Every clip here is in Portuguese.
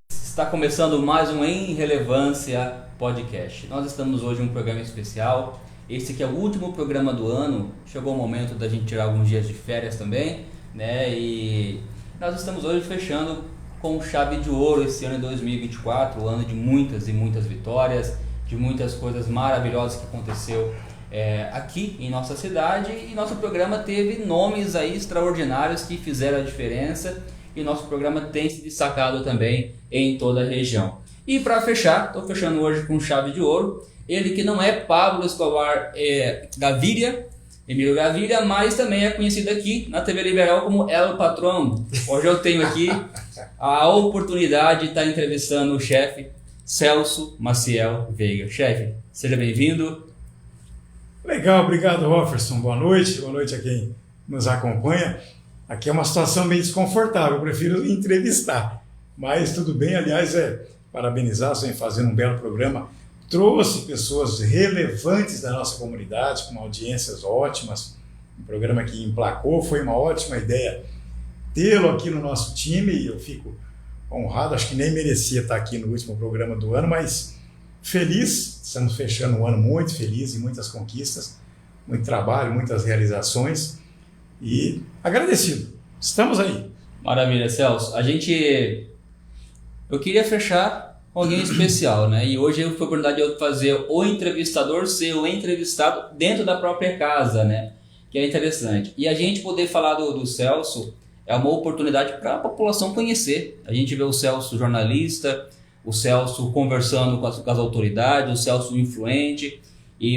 Está começando mais um Em Relevância Podcast. Nós estamos hoje em um programa especial. Esse aqui é o último programa do ano. Chegou o momento da gente tirar alguns dias de férias também, né? E nós estamos hoje fechando com chave de ouro esse ano de 2024, o ano de muitas e muitas vitórias, de muitas coisas maravilhosas que aconteceu aqui em nossa cidade, e nosso programa teve nomes aí extraordinários que fizeram a diferença, e nosso programa tem se destacado também em toda a região. E para fechar, estou fechando hoje com chave de ouro, ele que não é Pablo Escobar Gaviria, Emílio Gaviria, mas também é conhecido aqui na TV Liberal como El Patrão. Hoje eu tenho aqui a oportunidade de estar entrevistando o chefe Celso Maciel Veiga. Chefe, seja bem-vindo. Legal, obrigado, Rofferson. Boa noite a quem nos acompanha. Aqui é uma situação meio desconfortável, eu prefiro entrevistar, mas tudo bem. Aliás, parabenizar, você vem fazendo um belo programa, trouxe pessoas relevantes da nossa comunidade, com audiências ótimas, um programa que emplacou, foi uma ótima ideia tê-lo aqui no nosso time, e eu fico honrado, acho que nem merecia estar aqui no último programa do ano, mas feliz, estamos fechando um ano muito feliz, e muitas conquistas, muito trabalho, muitas realizações, e agradecido. Estamos aí. Maravilha, Celso. Eu queria fechar com alguém especial, né? E hoje eu fui a oportunidade de eu fazer o entrevistador ser o entrevistado dentro da própria casa, né? Que é interessante. E a gente poder falar do Celso é uma oportunidade para a população conhecer. A gente vê o Celso jornalista, o Celso conversando com as autoridades, o Celso influente,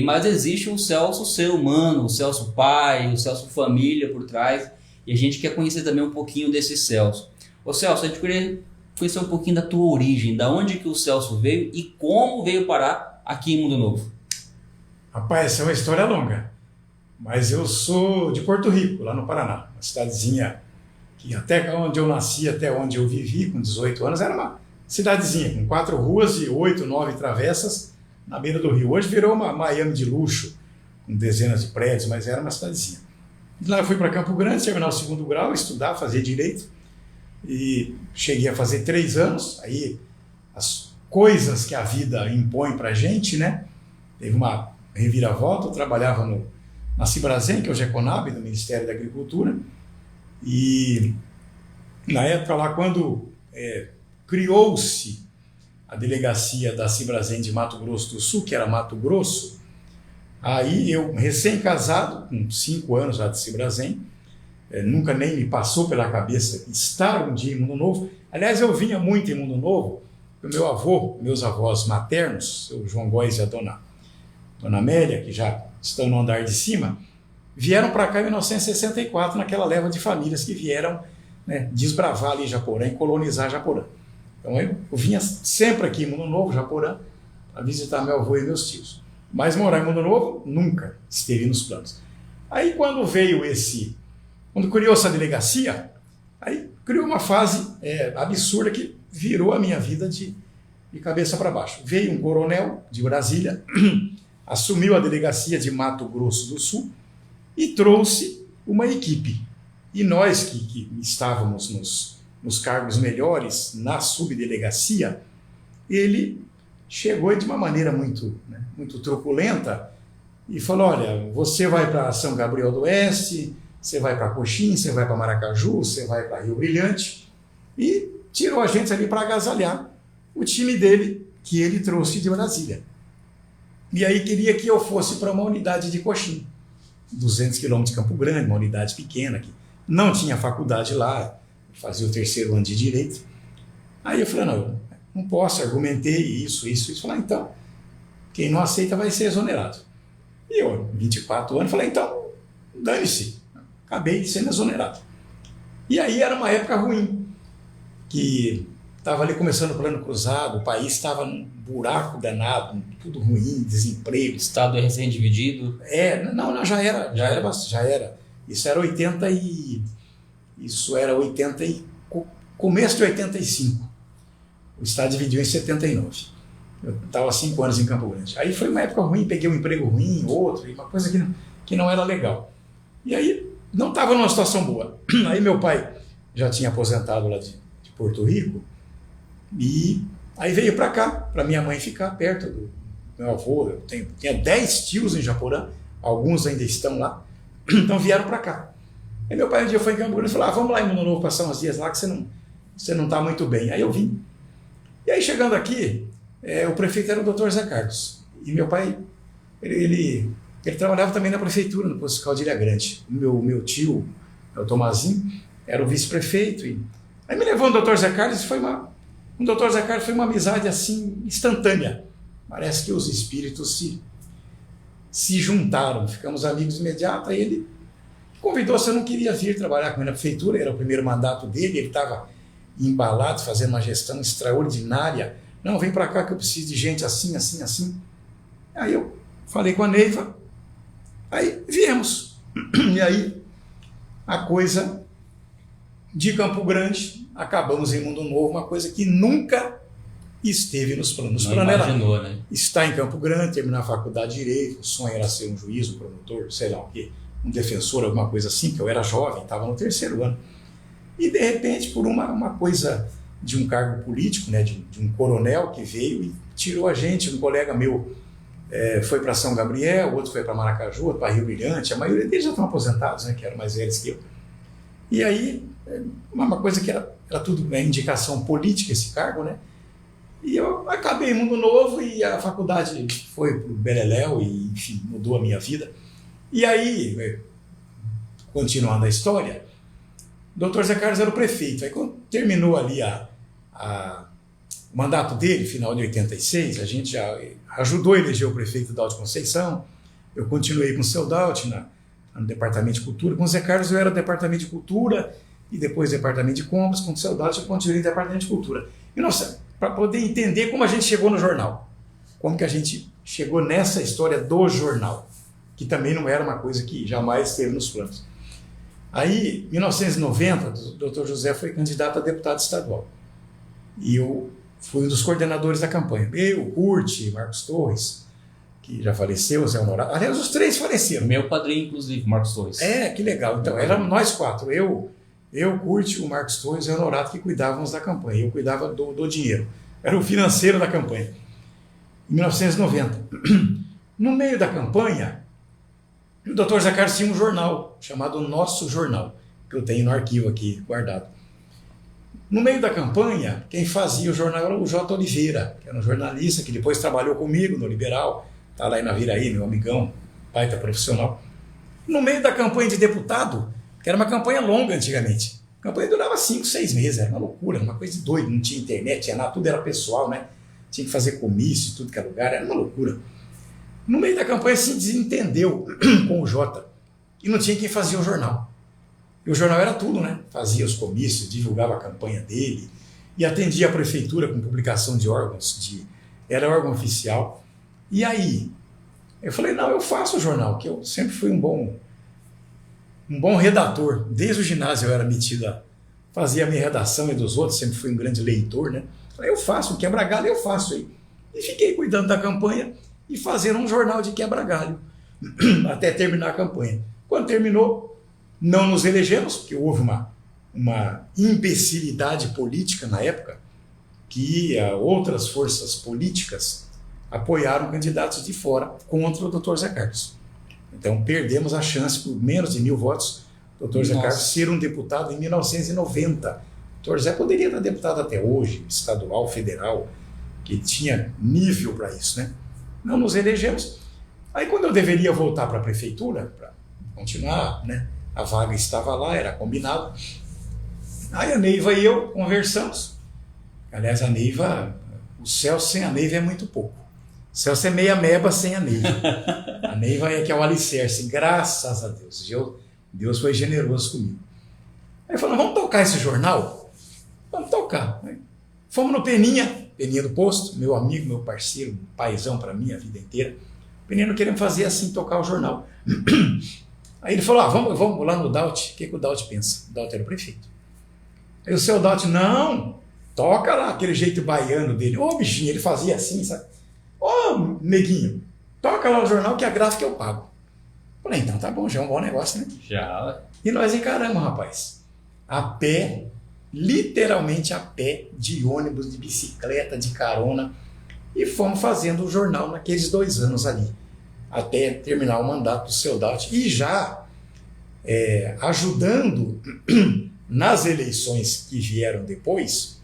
mas existe o Celso ser humano, o Celso pai, o Celso família por trás, e a gente quer conhecer também um pouquinho desse Celso. Ô Celso, a gente queria conhecer um pouquinho da tua origem, da onde que o Celso veio e como veio parar aqui em Mundo Novo. Rapaz, essa é uma história longa, mas eu sou de Porto Rico, lá no Paraná, uma cidadezinha que até onde eu nasci, até onde eu vivi, com 18 anos, era uma cidadezinha com 4 ruas e 8, 9 travessas na beira do rio. Hoje virou uma Miami de luxo, com dezenas de prédios, mas era uma cidadezinha. De lá eu fui para Campo Grande, terminar o 2º grau, estudar, fazer direito, e cheguei a fazer 3 anos, aí as coisas que a vida impõe para a gente, né? Teve uma reviravolta, eu trabalhava na Cibrazen, que hoje é Conab, do Ministério da Agricultura, e na época lá, quando criou-se a delegacia da Cibrazen de Mato Grosso do Sul, que era Mato Grosso, aí eu, recém-casado, com 5 anos já de Cibrazen, nunca nem me passou pela cabeça estar um dia em Mundo Novo. Aliás, eu vinha muito em Mundo Novo, o meu avô, meus avós maternos, o João Góes e a dona Amélia, que já estão no andar de cima, vieram para cá em 1964, naquela leva de famílias que vieram, né, desbravar ali Japorã e colonizar Japorã. Então eu vinha sempre aqui em Mundo Novo, Japorã, para visitar meu avô e meus tios. Mas morar em Mundo Novo nunca esteve nos planos. Aí quando criou essa delegacia, aí criou uma fase absurda que virou a minha vida de cabeça para baixo. Veio um coronel de Brasília, assumiu a delegacia de Mato Grosso do Sul e trouxe uma equipe. E nós que estávamos nos cargos melhores na subdelegacia, ele chegou de uma maneira muito truculenta e falou: olha, você vai para São Gabriel do Oeste, você vai para Coxim, você vai para Maracaju, você vai para Rio Brilhante, e tirou a gente ali para agasalhar o time dele, que ele trouxe de Brasília. E aí queria que eu fosse para uma unidade de Coxim, 200 quilômetros de Campo Grande, uma unidade pequena, que não tinha faculdade lá, fazia o 3º ano de Direito. Aí eu falei: não posso, argumentei isso. Falei: então, quem não aceita vai ser exonerado. E eu, 24 anos, falei: então, dane-se, acabei sendo exonerado. E aí era uma época ruim, que estava ali começando o Plano Cruzado, o país estava num buraco danado, tudo ruim, desemprego. Estado recém-dividido? Não, já era. Isso era 80 começo de 85. O Estado dividiu em 79. Eu estava 5 anos em Campo Grande. Aí foi uma época ruim, peguei um emprego ruim, outro, e uma coisa que não era legal. E aí não estava numa situação boa. Aí meu pai já tinha aposentado lá de Porto Rico, e aí veio para cá, para minha mãe ficar perto do meu avô. Eu tinha 10 tios em Japorã, alguns ainda estão lá, então vieram para cá. Aí meu pai um dia foi em Campo Grande e falou, vamos lá em Mundo Novo passar uns dias lá que você não está muito bem. Aí eu vim. E aí chegando aqui, o prefeito era o Dr. Zé Carlos. E meu pai, ele trabalhava também na prefeitura, no posto fiscal de Ilha Grande. Meu tio, o Tomazinho, era o vice-prefeito. Aí me levou o Dr. Zé Carlos, o Dr. Zé Carlos foi uma amizade assim, instantânea. Parece que os espíritos se juntaram, ficamos amigos imediatos. Aí ele convidou, se eu não queria vir trabalhar com ele na prefeitura, era o primeiro mandato dele, ele estava embalado, fazendo uma gestão extraordinária. Não, vem para cá que eu preciso de gente assim, assim, assim. Aí eu falei com a Neiva, aí viemos. E aí a coisa de Campo Grande, acabamos em Mundo Novo, uma coisa que nunca esteve nos planos. Não imaginou, né? Está em Campo Grande, terminar a faculdade de Direito, o sonho era ser um juiz, um promotor, sei lá o quê, um defensor, alguma coisa assim, que eu era jovem, estava no 3º ano. E de repente, por uma coisa de um cargo político, né, de um coronel que veio e tirou a gente, um colega meu foi para São Gabriel, outro foi para Maracaju, outro para Rio Brilhante, a maioria deles já estão aposentados, né, que eram mais velhos que eu. E aí, uma coisa que era tudo indicação política esse cargo, né? E eu acabei em Mundo Novo e a faculdade foi para o Beleléu e, enfim, mudou a minha vida. E aí, continuando a história, o Dr. Zé Carlos era o prefeito. Aí quando terminou ali o mandato dele, final de 86, a gente já ajudou a eleger o prefeito Dalti Conceição. Eu continuei com o seu Dalti no Departamento de Cultura. Com o Zé Carlos eu era do Departamento de Cultura e depois Departamento de Compras. Com o seu Dalti eu continuei no Departamento de Cultura. E nossa, para poder entender como a gente chegou no jornal, como que a gente chegou nessa história do jornal, que também não era uma coisa que jamais esteve nos planos. Aí, em 1990, o Dr. José foi candidato a deputado estadual. E eu fui um dos coordenadores da campanha. Eu, Curti, Marcos Torres, que já faleceu, Zé Honorato. Aliás, os 3 faleceram. Meu padrinho, inclusive, Marcos Torres. Que legal. Então, éramos nós 4. Eu, Curti, o Marcos Torres e o Zé Honorato que cuidávamos da campanha. Eu cuidava do dinheiro. Era o financeiro da campanha. Em 1990. No meio da campanha, o Dr. Zé Carlos tinha um jornal chamado Nosso Jornal, que eu tenho no arquivo aqui guardado. No meio da campanha, quem fazia o jornal era o J. Oliveira, que era um jornalista que depois trabalhou comigo no Liberal, está lá em Naviraí, meu amigão, baita profissional. No meio da campanha de deputado, que era uma campanha longa antigamente, a campanha durava 5, 6 meses, era uma loucura, uma coisa de doido, não tinha internet, tinha nada, tudo era pessoal, né? Tinha que fazer comício, tudo que é lugar, era uma loucura. No meio da campanha se desentendeu com o Jota e não tinha quem fazia o jornal. E o jornal era tudo, né? Fazia os comícios, divulgava a campanha dele e atendia a prefeitura com publicação de órgãos, era órgão oficial. E aí, eu falei, não, eu faço o jornal, que eu sempre fui um bom redator. Desde o ginásio eu era metido fazia a minha redação e dos outros, sempre fui um grande leitor, né? Falei, eu faço, quebra-galho eu faço aí. E fiquei cuidando da campanha e fazendo um jornal de quebra-galho até terminar a campanha. Quando terminou, não nos elegemos, porque houve uma imbecilidade política na época, que outras forças políticas apoiaram candidatos de fora contra o Dr. Zé Carlos. Então perdemos a chance, por menos de 1.000 votos, o Dr. Zé Carlos ser um deputado em 1990. O Dr. Zé poderia estar deputado até hoje, estadual, federal, que tinha nível para isso, né? Não nos elegemos. Aí quando eu deveria voltar para a prefeitura, para continuar, né? A vaga estava lá, era combinado. Aí a Neiva e eu conversamos. Aliás, a Neiva, o Celso sem a Neiva é muito pouco. O Celso é meia meba sem a Neiva. A Neiva é que é o alicerce, graças a Deus. Deus foi generoso comigo. Aí falamos, vamos tocar esse jornal? Vamos tocar. Fomos no Peninha do Posto, meu amigo, meu parceiro, paizão para mim a vida inteira. Peninha, não queremos fazer assim, tocar o jornal. Aí ele falou, vamos lá no Dalti. O que o Dalti pensa? O Dalti era o prefeito. Aí o seu Dalti, não, toca lá aquele jeito baiano dele. Ô, bichinho, ele fazia assim, sabe? Ô, neguinho, toca lá o jornal que a gráfica eu pago. Falei, então tá bom, já é um bom negócio, né? Já. E nós encaramos, rapaz. a pé, literalmente a pé, de ônibus, de bicicleta, de carona, e fomos fazendo o jornal naqueles 2 anos ali, até terminar o mandato do seu Daut, e já ajudando nas eleições que vieram depois.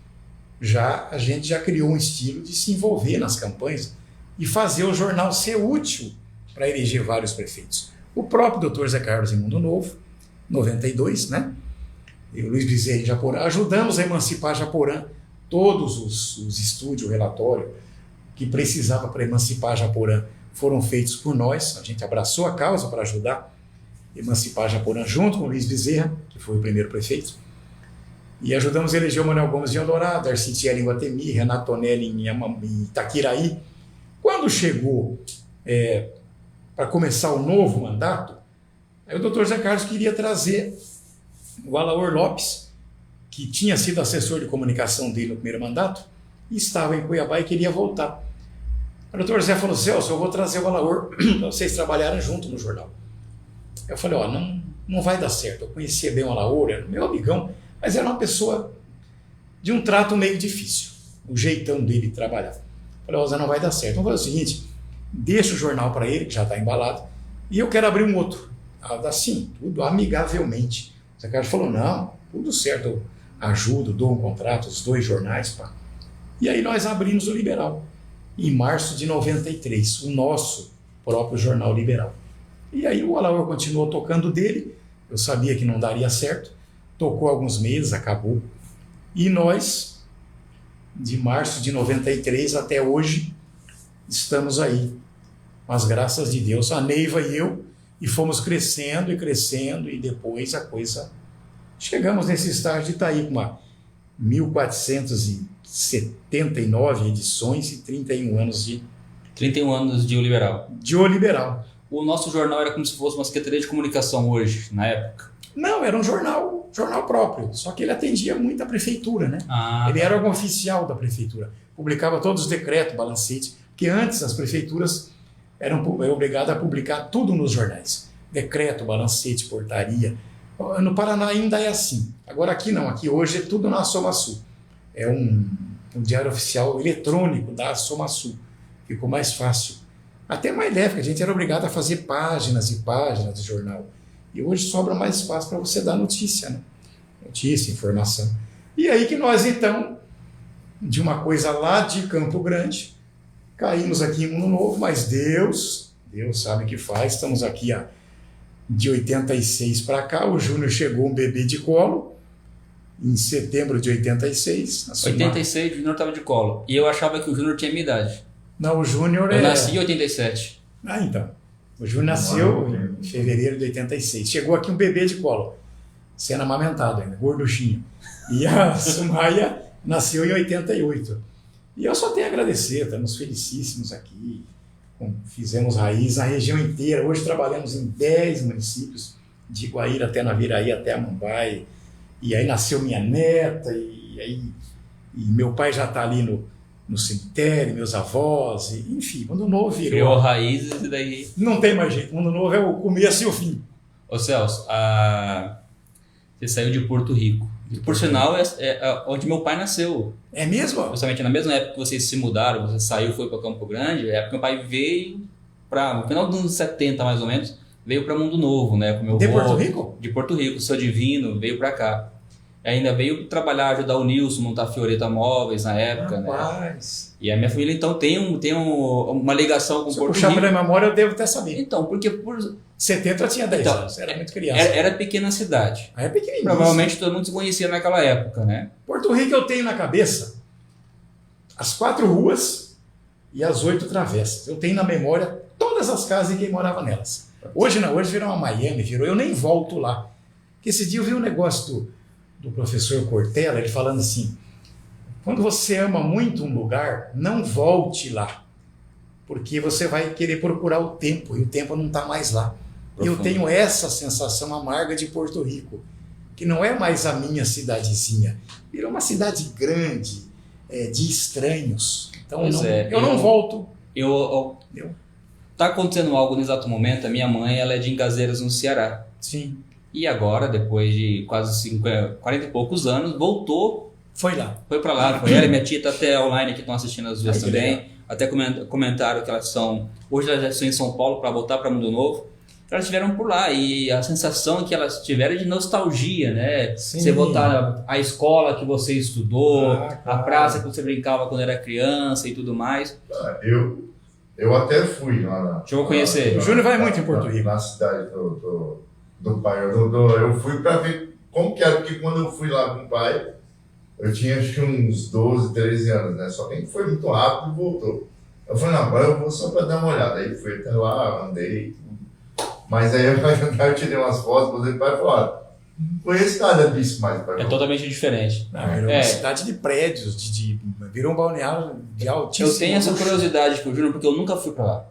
A gente já criou um estilo de se envolver nas campanhas e fazer o jornal ser útil para eleger vários prefeitos. O próprio Dr. Zé Carlos em Mundo Novo, 92, né? E o Luiz Bezerra em Japorã, ajudamos a emancipar Japorã, todos os estudos, o relatório que precisava para emancipar Japorã foram feitos por nós, a gente abraçou a causa para ajudar a emancipar Japorã junto com o Luiz Bezerra, que foi o primeiro prefeito, e ajudamos a eleger o Manuel Gomes em Eldorado, Arcitiel em Guatemi, Renato Tonelli em Itaquiraí. Quando chegou para começar o novo mandato, aí o Dr. Zé Carlos queria trazer o Alaor Lopes, que tinha sido assessor de comunicação dele no primeiro mandato, e estava em Cuiabá e queria voltar. O Dr. Zé falou: Celso, eu vou trazer o Alaor para vocês trabalharem junto no jornal. Eu falei: não vai dar certo. Eu conhecia bem o Alaor, era meu amigão, mas era uma pessoa de um trato meio difícil, o jeitão dele de trabalhar. Eu falei: Zé, não vai dar certo. Então eu falei o seguinte: deixa o jornal para ele, que já está embalado, e eu quero abrir um outro. Assim, tudo amigavelmente. O Zé Carlos falou: não, tudo certo, eu ajudo, dou um contrato, os 2 jornais. Pá. E aí nós abrimos o Liberal, em março de 93, o nosso próprio jornal Liberal. E aí o Alaor continuou tocando dele, eu sabia que não daria certo, tocou alguns meses, acabou. E nós, de março de 93 até hoje, estamos aí, com as graças de Deus, a Neiva e eu, e fomos crescendo, e depois a coisa... Chegamos nesse estágio de estar aí com 1.479 edições e 31 anos de... 31 anos de O Liberal. De O Liberal. O nosso jornal era como se fosse uma secretaria de comunicação hoje, na época? Não, era um jornal próprio, só que ele atendia muito a prefeitura, né? Ele era órgão oficial da prefeitura, publicava todos os decretos, balancete, porque antes as prefeituras eram obrigadas a publicar tudo nos jornais. Decreto, balancete, portaria. No Paraná ainda é assim. Agora aqui não, aqui hoje é tudo na Somasul. É um diário oficial eletrônico da Somasul. Ficou mais fácil. Até mais leve, porque a gente era obrigado a fazer páginas e páginas de jornal. E hoje sobra mais espaço para você dar notícia, né? Notícia, informação. E aí que nós, então, de uma coisa lá de Campo Grande, caímos aqui em Mundo Novo, mas Deus sabe o que faz. Estamos aqui de 86 para cá. O Júnior chegou um bebê de colo, em setembro de 86. 86, o Júnior estava de colo. E eu achava que o Júnior tinha minha idade. Não, o Júnior Eu nasci em 87. Então. O Júnior nasceu em fevereiro de 86. Chegou aqui um bebê de colo, sendo amamentado ainda, gorduchinho. E a Sumaia nasceu em 88. E eu só tenho a agradecer, estamos felicíssimos aqui. Fizemos raiz na região inteira. Hoje trabalhamos em 10 municípios, de Iguaíra até Naviraí, até Amambai. E aí nasceu minha neta, e meu pai já está ali no cemitério, meus avós, enfim, Mundo Novo virou. Criou raízes e daí... Não tem mais jeito, Mundo Novo é o começo e o fim. Ô Celso, você saiu de Porto Rico. E, por sinal, é onde meu pai nasceu. É mesmo? Justamente na mesma época que vocês se mudaram, você saiu e foi para Campo Grande, é a época que meu pai veio no final dos anos 70, mais ou menos, veio para Mundo Novo, né? Com meu de Porto Rico? De Porto Rico, seu divino, veio para cá. Ainda veio trabalhar, ajudar o Nilson, montar a Fioreta Móveis na época, Rapaz. Né? E a minha família, então, tem uma ligação com Se Porto Rico. Se eu puxar pela memória, eu devo até saber. Então, porque 70 eu tinha 10 anos, era muito criança. Era pequena cidade. É pequenininho. Provavelmente todo mundo se conhecia naquela época, né? Porto Rico eu tenho na cabeça as 4 ruas e as 8 travessas. Eu tenho na memória todas as casas e quem morava nelas. Hoje não, hoje virou uma Miami, eu nem volto lá. Porque esse dia eu vi um negócio do professor Cortella, ele falando assim: quando você ama muito um lugar, não volte lá, porque você vai querer procurar o tempo, e o tempo não está mais lá. E eu tenho essa sensação amarga de Porto Rico, que não é mais a minha cidadezinha, virou uma cidade grande, de estranhos. Então eu não volto. Tá acontecendo algo no exato momento. A minha mãe, ela é de Engazeiras, no Ceará. Sim. E agora, depois de quase 40 e poucos anos, voltou, Foi lá. foi para lá. Foi ela e minha tia, tá até online aqui, estão assistindo as duas Ai, que também. legal. Até comentaram que hoje elas já estão em São Paulo para voltar para Mundo Novo. Elas estiveram por lá e a sensação que elas tiveram é de nostalgia, né? Sim. Você voltar à escola que você estudou, a claro. praça que você brincava quando era criança e tudo mais. Eu até fui lá na... Deixa eu conhecer. O Júnior vai muito em Porto Rico. Na cidade do pai. Eu fui para ver como que era, porque quando eu fui lá com o pai, eu tinha acho que uns 12, 13 anos, né? Só que foi muito rápido e voltou. Eu falei, não, agora eu vou só para dar uma olhada. Aí fui até lá, andei, tudo. Mas aí eu tirei umas fotos, depois o pai falou, olha, não conheço nada disso mais. Pai. É totalmente diferente. Virou uma cidade de prédios, virou um balneário de altíssimo. Eu tenho essa curiosidade com o Júnior, porque eu nunca fui pra lá.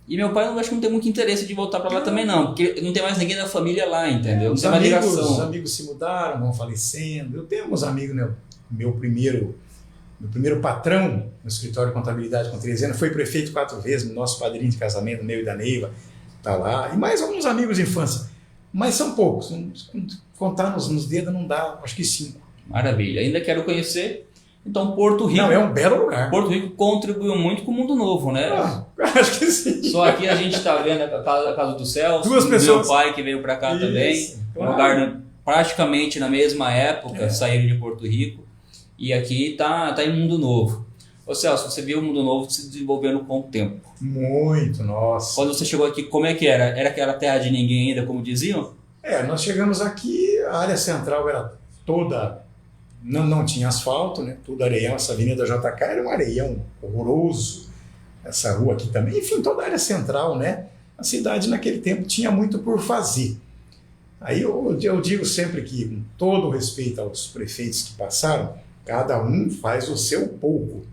E meu pai, eu acho que não tem muito interesse de voltar pra lá também, não. Porque não tem mais ninguém da família lá, entendeu? Não tem mais ligação. Os amigos se mudaram, vão falecendo. Eu tenho alguns amigos, né? Meu primeiro patrão no escritório de contabilidade com 13 anos foi prefeito 4 vezes, nosso padrinho de casamento, meu e da Neiva, tá lá. E mais alguns amigos de infância. Mas são poucos. Contar nos dedos não dá, acho que 5. Maravilha. Ainda quero conhecer. Então, Porto Rico. Não, é um belo lugar. Porto Rico contribuiu muito com o Mundo Novo, né? Acho que sim. Só aqui a gente está vendo a casa do Celso, 2 pessoas. meu pai que veio para cá também. Claro. Um lugar praticamente na mesma época, saíram de Porto Rico. E aqui tá em Mundo Novo. Ô Celso, você viu o Mundo Novo se desenvolvendo com o tempo. Muito, nossa. Quando você chegou aqui, como é que era? Era aquela terra de ninguém ainda, como diziam? Nós chegamos aqui, a área central era toda... Não tinha asfalto, né? Tudo areião. Essa Avenida JK era um areião horroroso. Essa rua aqui também. Enfim, toda a área central, né? A cidade naquele tempo tinha muito por fazer. Aí eu digo sempre que, com todo o respeito aos prefeitos que passaram, cada um faz o seu pouco.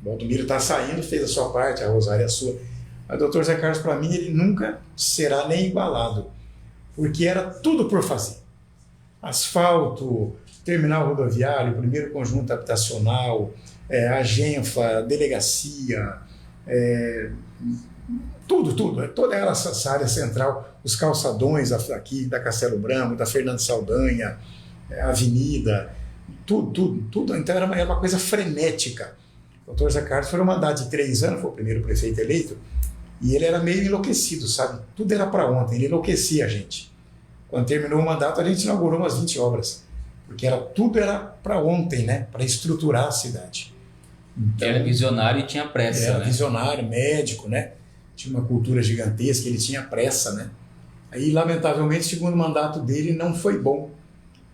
O Valdomiro está saindo, fez a sua parte, a Rosária a sua. Mas o doutor Zé Carlos, para mim, ele nunca será nem igualado. Porque era tudo por fazer. Asfalto, terminal rodoviário, primeiro conjunto habitacional, a Genfa, delegacia, tudo, toda essa área central, os calçadões aqui da Castelo Branco, da Fernando Saldanha, a avenida, tudo. Então era uma coisa frenética. O doutor Zé Carlos foi um mandato de 3 anos, foi o primeiro prefeito eleito, e ele era meio enlouquecido, sabe? Tudo era para ontem, ele enlouquecia a gente. Quando terminou o mandato, a gente inaugurou umas 20 obras. Porque tudo era para ontem, né? Para estruturar a cidade. Então, era visionário e tinha pressa, era né? Visionário, médico, né? Tinha uma cultura gigantesca, ele tinha pressa, né? Aí, lamentavelmente, o segundo mandato dele não foi bom,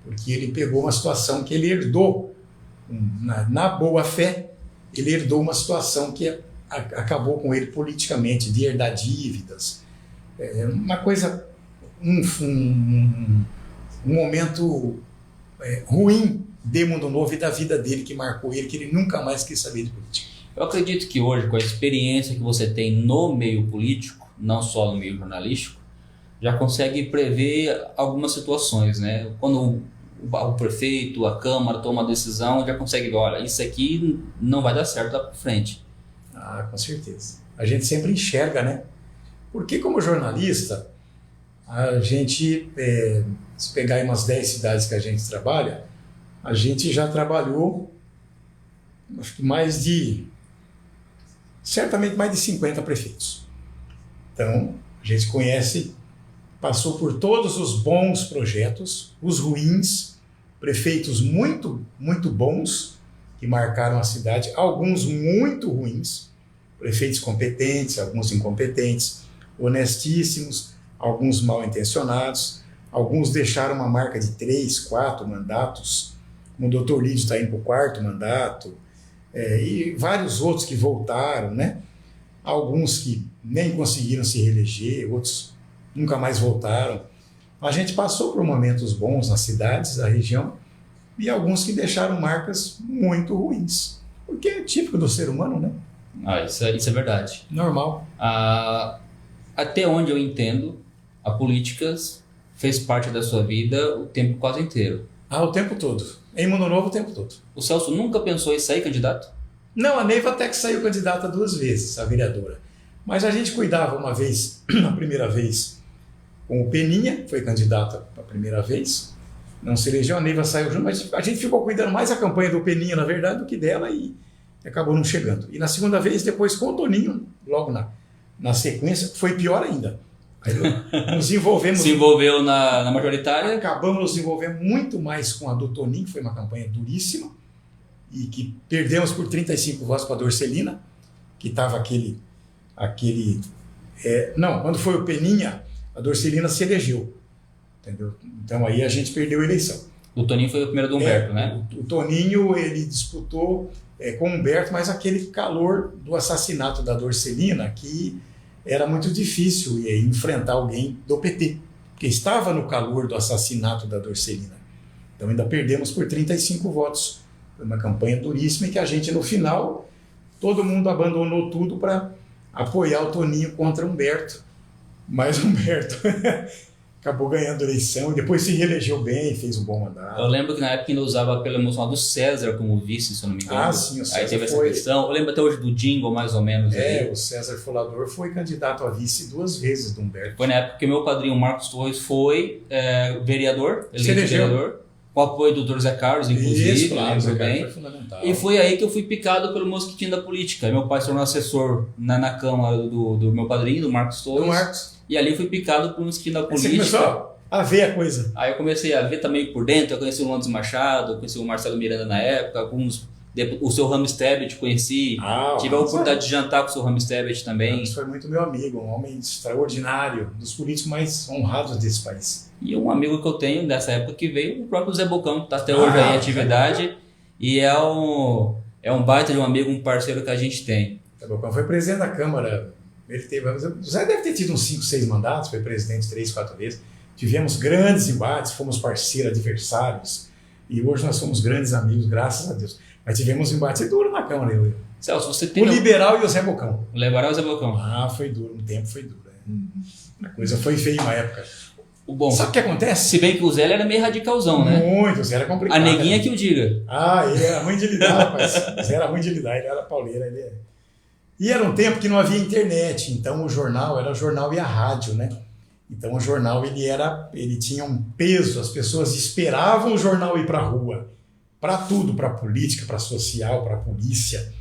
porque ele pegou uma situação que ele herdou, na boa fé, ele herdou uma situação que acabou com ele politicamente, de herdar dívidas. Uma coisa, um momento ruim de Mundo Novo e da vida dele, que marcou ele, que ele nunca mais quis saber de política. Eu acredito que hoje, com a experiência que você tem no meio político, não só no meio jornalístico, já consegue prever algumas situações, né? Quando o prefeito, a Câmara toma uma decisão, já consegue ver, olha, isso aqui não vai dar certo lá para frente. Com certeza. A gente sempre enxerga, né? Porque como jornalista, a gente, se pegar aí umas 10 cidades que a gente trabalha, a gente já trabalhou, acho que certamente mais de 50 prefeitos. Então, a gente conhece, passou por todos os bons projetos, os ruins, prefeitos muito, muito bons, que marcaram a cidade, alguns muito ruins, prefeitos competentes, alguns incompetentes, honestíssimos, alguns mal intencionados, alguns deixaram uma marca de 3, 4 mandatos, como o doutor Lídio está indo para o 4º mandato, e vários outros que voltaram, né? Alguns que nem conseguiram se reeleger, outros nunca mais voltaram. A gente passou por momentos bons nas cidades da região e alguns que deixaram marcas muito ruins, porque é típico do ser humano, né? Isso é verdade. Normal. Até onde eu entendo, a política fez parte da sua vida o tempo quase inteiro. O tempo todo. Em Mundo Novo, o tempo todo. O Celso nunca pensou em sair candidato? Não, a Neiva até que saiu candidata 2 vezes, a vereadora. Mas a gente cuidava uma vez, a primeira vez, com o Peninha, foi candidato a primeira vez, não se elegeu, a Neiva saiu junto, mas a gente ficou cuidando mais da campanha do Peninha, na verdade, do que dela, e acabou não chegando. E na segunda vez, depois com o Toninho, logo na sequência, foi pior ainda. Aí nos envolvemos. Se envolveu na majoritária? Acabamos nos envolvendo muito mais com a do Toninho, que foi uma campanha duríssima, e que perdemos por 35 votos para a Dorcelina, que estava não, quando foi o Peninha, a Dorcelina se elegeu. Entendeu? Então aí a gente perdeu a eleição. O Toninho foi o primeiro do Humberto, né? O Toninho, ele disputou com o Humberto, mas aquele calor do assassinato da Dorcelina, que era muito difícil enfrentar alguém do PT, porque estava no calor do assassinato da Dorcelina. Então ainda perdemos por 35 votos. Foi uma campanha duríssima e que a gente, no final, todo mundo abandonou tudo para apoiar o Toninho contra o Humberto. Mas o Humberto acabou ganhando a eleição e depois se reelegeu bem, fez um bom mandato. Eu lembro que na época ainda usava apelo emocional do César como vice, se eu não me engano. Ah, sim, o César aí teve essa questão. Eu lembro até hoje do Jingle, mais ou menos. O César Folador foi candidato a vice 2 vezes do Humberto. Foi na época que meu padrinho Marcos Torres foi vereador, se elegeu. Vereador, com o apoio do Dr. Zé Carlos, inclusive. Isso, claro, lembro bem. Foi fundamental. E foi aí que eu fui picado pelo mosquitinho da política. Meu pai se tornou assessor na Câmara do meu padrinho, do Marcos Torres. Do Marcos. E ali fui picado pelo mosquitinho da política. Você começou a ver a coisa. Aí eu comecei a ver também por dentro. Eu conheci o Londres Machado, eu conheci o Marcelo Miranda na época, o seu Ramos Tebet conheci. Tive a oportunidade de jantar com o seu Ramos Tebet também. Ramos foi muito meu amigo, um homem extraordinário, dos políticos mais honrados desse país. E um amigo que eu tenho dessa época que veio, o próprio Zé Bocão, que está até hoje aí em atividade. E é um baita de um amigo, um parceiro que a gente tem. Zé Bocão foi presidente da Câmara. O Zé deve ter tido uns 5, 6 mandatos, foi presidente 3, 4 vezes. Tivemos grandes embates, fomos parceiros, adversários. E hoje nós somos grandes amigos, graças a Deus. Mas tivemos um embate duro na Câmara, eu. Celso, você tem... O Liberal e o Zé Bocão. O Liberal e o Zé Bocão. Foi duro, um tempo foi duro. A coisa foi feia uma época. Bom, sabe o que acontece? Se bem que o Zé era meio radicalzão, né? Muito, o Zé era complicado. A neguinha que o diga. Ele era ruim de lidar, rapaz. O Zé era ruim de lidar, ele era pauleira. E era um tempo que não havia internet, então o jornal era o jornal e a rádio, né? Então o jornal ele tinha um peso, as pessoas esperavam o jornal ir para a rua, para tudo, para política, para social, para polícia.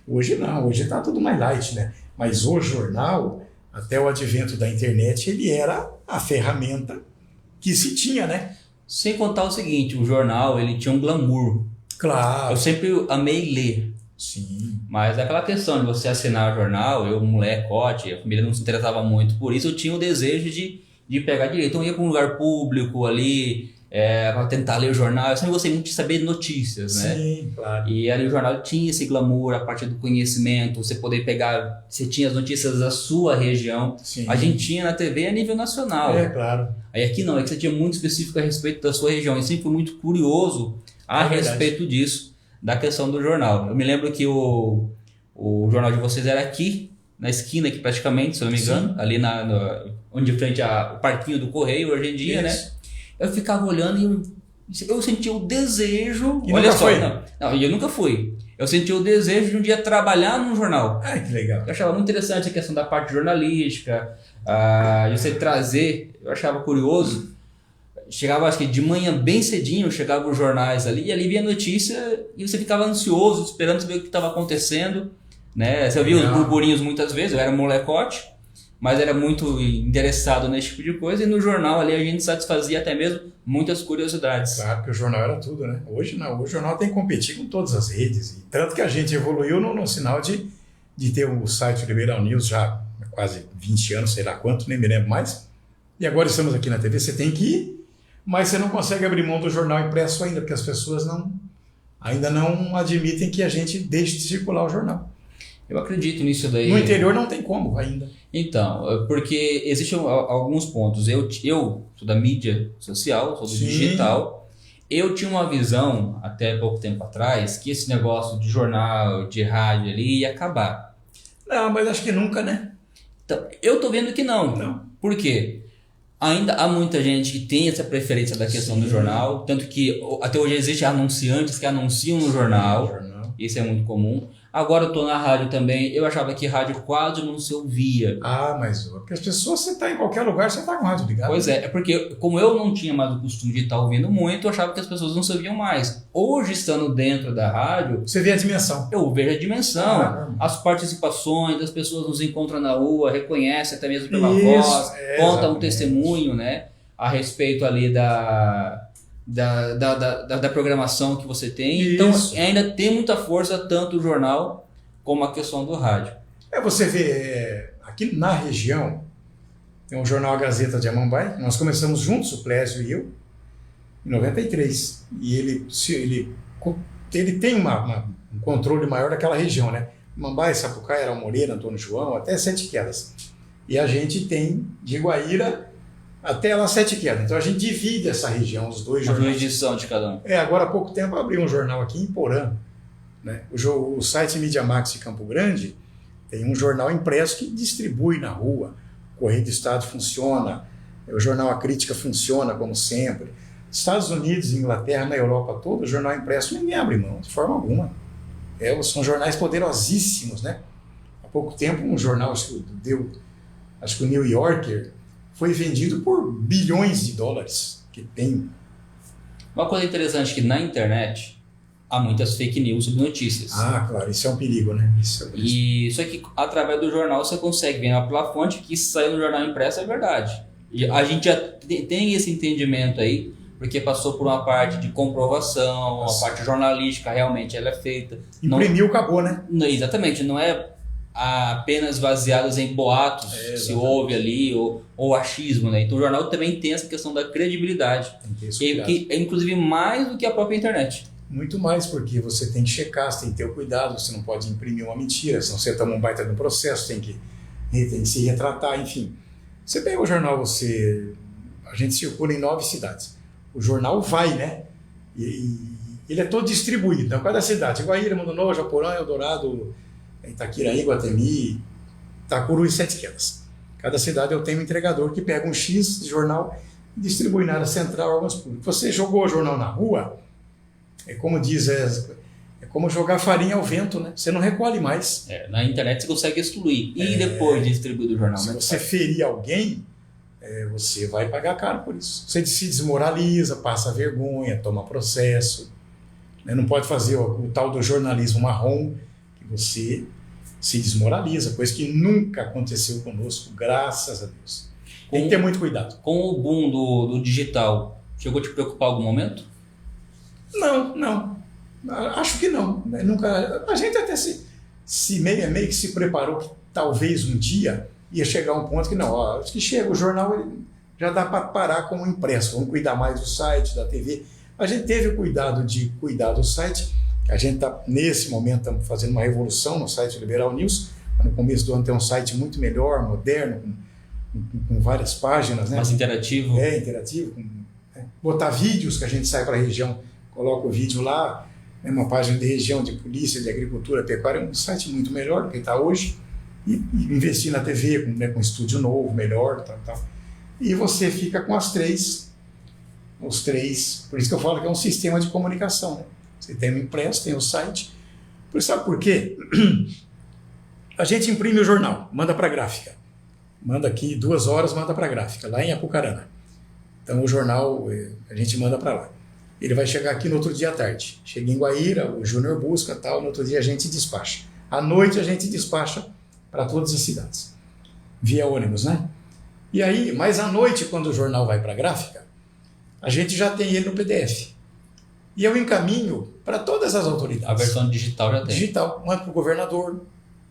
Hoje não, hoje está tudo mais light, né? Mas o jornal, até o advento da internet, ele era a ferramenta que se tinha, né? Sem contar o seguinte, o jornal ele tinha um glamour. Claro. Eu sempre amei ler. Sim. Mas aquela questão de você assinar o jornal, eu, molecote, a família não se interessava muito por isso, eu tinha o desejo de pegar direito. Então eu ia para um lugar público ali, para tentar ler o jornal. Eu sempre gostei muito de saber notícias, né? Sim, claro. E ali o jornal tinha esse glamour, a partir do conhecimento, você poder pegar, você tinha as notícias da sua região. Sim. A gente tinha na TV a nível nacional. Claro. Aí aqui não, é que você tinha muito específico a respeito da sua região. E sempre fui muito curioso a respeito disso, da questão do jornal. Eu me lembro que o jornal de vocês era aqui, na esquina aqui praticamente, se eu não me engano, sim, ali onde frente ao parquinho do Correio hoje em dia, né? Eu ficava olhando e eu sentia o desejo... E olha só, não, eu nunca fui. Eu sentia o desejo de um dia trabalhar num jornal. Que legal. Eu achava muito interessante a questão da parte jornalística, de você trazer, eu achava curioso. Chegava, acho que de manhã bem cedinho, chegavam os jornais ali, e ali via a notícia e você ficava ansioso, esperando saber o que estava acontecendo, né? Você via os burburinhos muitas vezes, eu era molecote, mas era muito interessado nesse tipo de coisa, e no jornal ali a gente satisfazia até mesmo muitas curiosidades. Claro que o jornal era tudo, né? Hoje não, o jornal tem que competir com todas as redes, e tanto que a gente evoluiu no sinal de ter o site Liberal News já há quase 20 anos, sei lá quanto, nem me lembro mais, e agora estamos aqui na TV, você tem que ir, mas você não consegue abrir mão do jornal impresso ainda, porque as pessoas ainda não admitem que a gente deixe de circular o jornal. Eu acredito nisso daí. No interior não tem como ainda. Então, porque existem alguns pontos. Eu sou da mídia social, sou do digital. Eu tinha uma visão, até pouco tempo atrás, que esse negócio de jornal, de rádio ali ia acabar. Não, mas acho que nunca, né? Então, eu tô vendo que não. Por quê? Ainda há muita gente que tem essa preferência da questão do jornal, tanto que até hoje existem anunciantes que anunciam no jornal, isso é muito comum. Agora eu tô na rádio também, eu achava que rádio quase não se ouvia. Ah, mas porque as pessoas, você está em qualquer lugar, você está com o rádio ligado. Pois é porque como eu não tinha mais o costume de estar ouvindo muito, eu achava que as pessoas não se ouviam mais. Hoje, estando dentro da rádio, Você vê a dimensão. eu vejo a dimensão, Ah, as participações, as pessoas nos encontram na rua, reconhecem até mesmo pela Isso, voz, contam um exatamente. testemunho, né, a respeito ali da programação que você tem. Então Isso. ainda tem muita força tanto o jornal como a questão do rádio. Você vê, aqui na região, tem um jornal A Gazeta de Amambai, nós começamos juntos, o Clésio e eu, em 93. E ele tem um controle maior daquela região, né? Amambai, Sapucaia, Moreira, Antônio João, até Sete Quedas. E a gente tem de Guaíra até lá Sete Quedas. Então a gente divide essa região, os dois Uma jornais. jurisdição de cada um. Agora há pouco tempo abriu um jornal aqui em Porã, né? O site Mídia Max de Campo Grande tem um jornal impresso que distribui na rua. O Correio do Estado funciona, o jornal A Crítica funciona como sempre. Estados Unidos, Inglaterra, na Europa toda, o jornal impresso ninguém abre mão, de forma alguma. São jornais poderosíssimos, né? Há pouco tempo um jornal, acho que o New Yorker, foi vendido por bilhões de dólares que tem. Uma coisa interessante é que na internet há muitas fake news sobre notícias. Ah, claro, isso é um perigo, né? E isso aqui, através do jornal, você consegue ver pela fonte que isso saiu no jornal impresso é verdade. E a gente já tem esse entendimento aí, porque passou por uma parte de comprovação, a parte jornalística realmente ela é feita. Imprimiu, acabou, né? Exatamente, não é apenas baseados em boatos que se ouve ali, ou achismo, né? Então o jornal também tem essa questão da credibilidade, que é inclusive mais do que a própria internet. Muito mais, porque você tem que checar, você tem que ter o cuidado, você não pode imprimir uma mentira, senão você toma um baita de um processo, tem que se retratar, enfim. Você pega o jornal, a gente circula em 9 cidades. O jornal vai, né? E ele é todo distribuído. Então, cada cidade, Guaíra, Mundo Novo, Japorã, Eldorado, Itaquiraí, Guatemi, Itacuru e Sete Quedas. Cada cidade eu tenho um entregador que pega um X de jornal e distribui na área central, órgãos públicos. Você jogou o jornal na rua, é como jogar farinha ao vento, né? Você não recolhe mais. Na internet você consegue excluir e depois distribuir do jornal. Se você ferir alguém, você vai pagar caro por isso. Você se desmoraliza, passa vergonha, toma processo. Né? Não pode fazer o tal do jornalismo marrom, que você se desmoraliza, coisa que nunca aconteceu conosco, graças a Deus. Tem que ter muito cuidado. Com o boom do digital, chegou a te preocupar algum momento? Não. Acho que não. Né? Nunca. A gente até meio que se preparou que talvez um dia ia chegar um ponto que não. Acho que chega o jornal, já dá para parar com o impresso. Vamos cuidar mais do site, da TV. A gente teve o cuidado de cuidar do site. A gente está, nesse momento, estamos fazendo uma revolução no site Liberal News. No começo do ano tem um site muito melhor, moderno, com várias páginas. Né? Mais interativo. Interativo. Botar vídeos que a gente sai para a região, coloca o vídeo lá, uma página de região, de polícia, de agricultura, pecuária, um site muito melhor do que está hoje, e investir na TV com estúdio novo, melhor, tal. E você fica com os três, por isso que eu falo que é um sistema de comunicação. Né? Você tem o impresso, tem o site. Sabe por quê? A gente imprime o jornal, manda para a gráfica. Manda aqui 2 horas, manda para a gráfica, lá em Apucarana. Então o jornal a gente manda para lá. Ele vai chegar aqui no outro dia à tarde. Chega em Guaíra, o Júnior busca, tal, no outro dia a gente despacha. À noite a gente despacha para todas as cidades, via ônibus, né? E aí, mas à noite, quando o jornal vai para a gráfica, a gente já tem ele no PDF. E eu encaminho para todas as autoridades. A versão digital já tem. Digital, manda para o governador,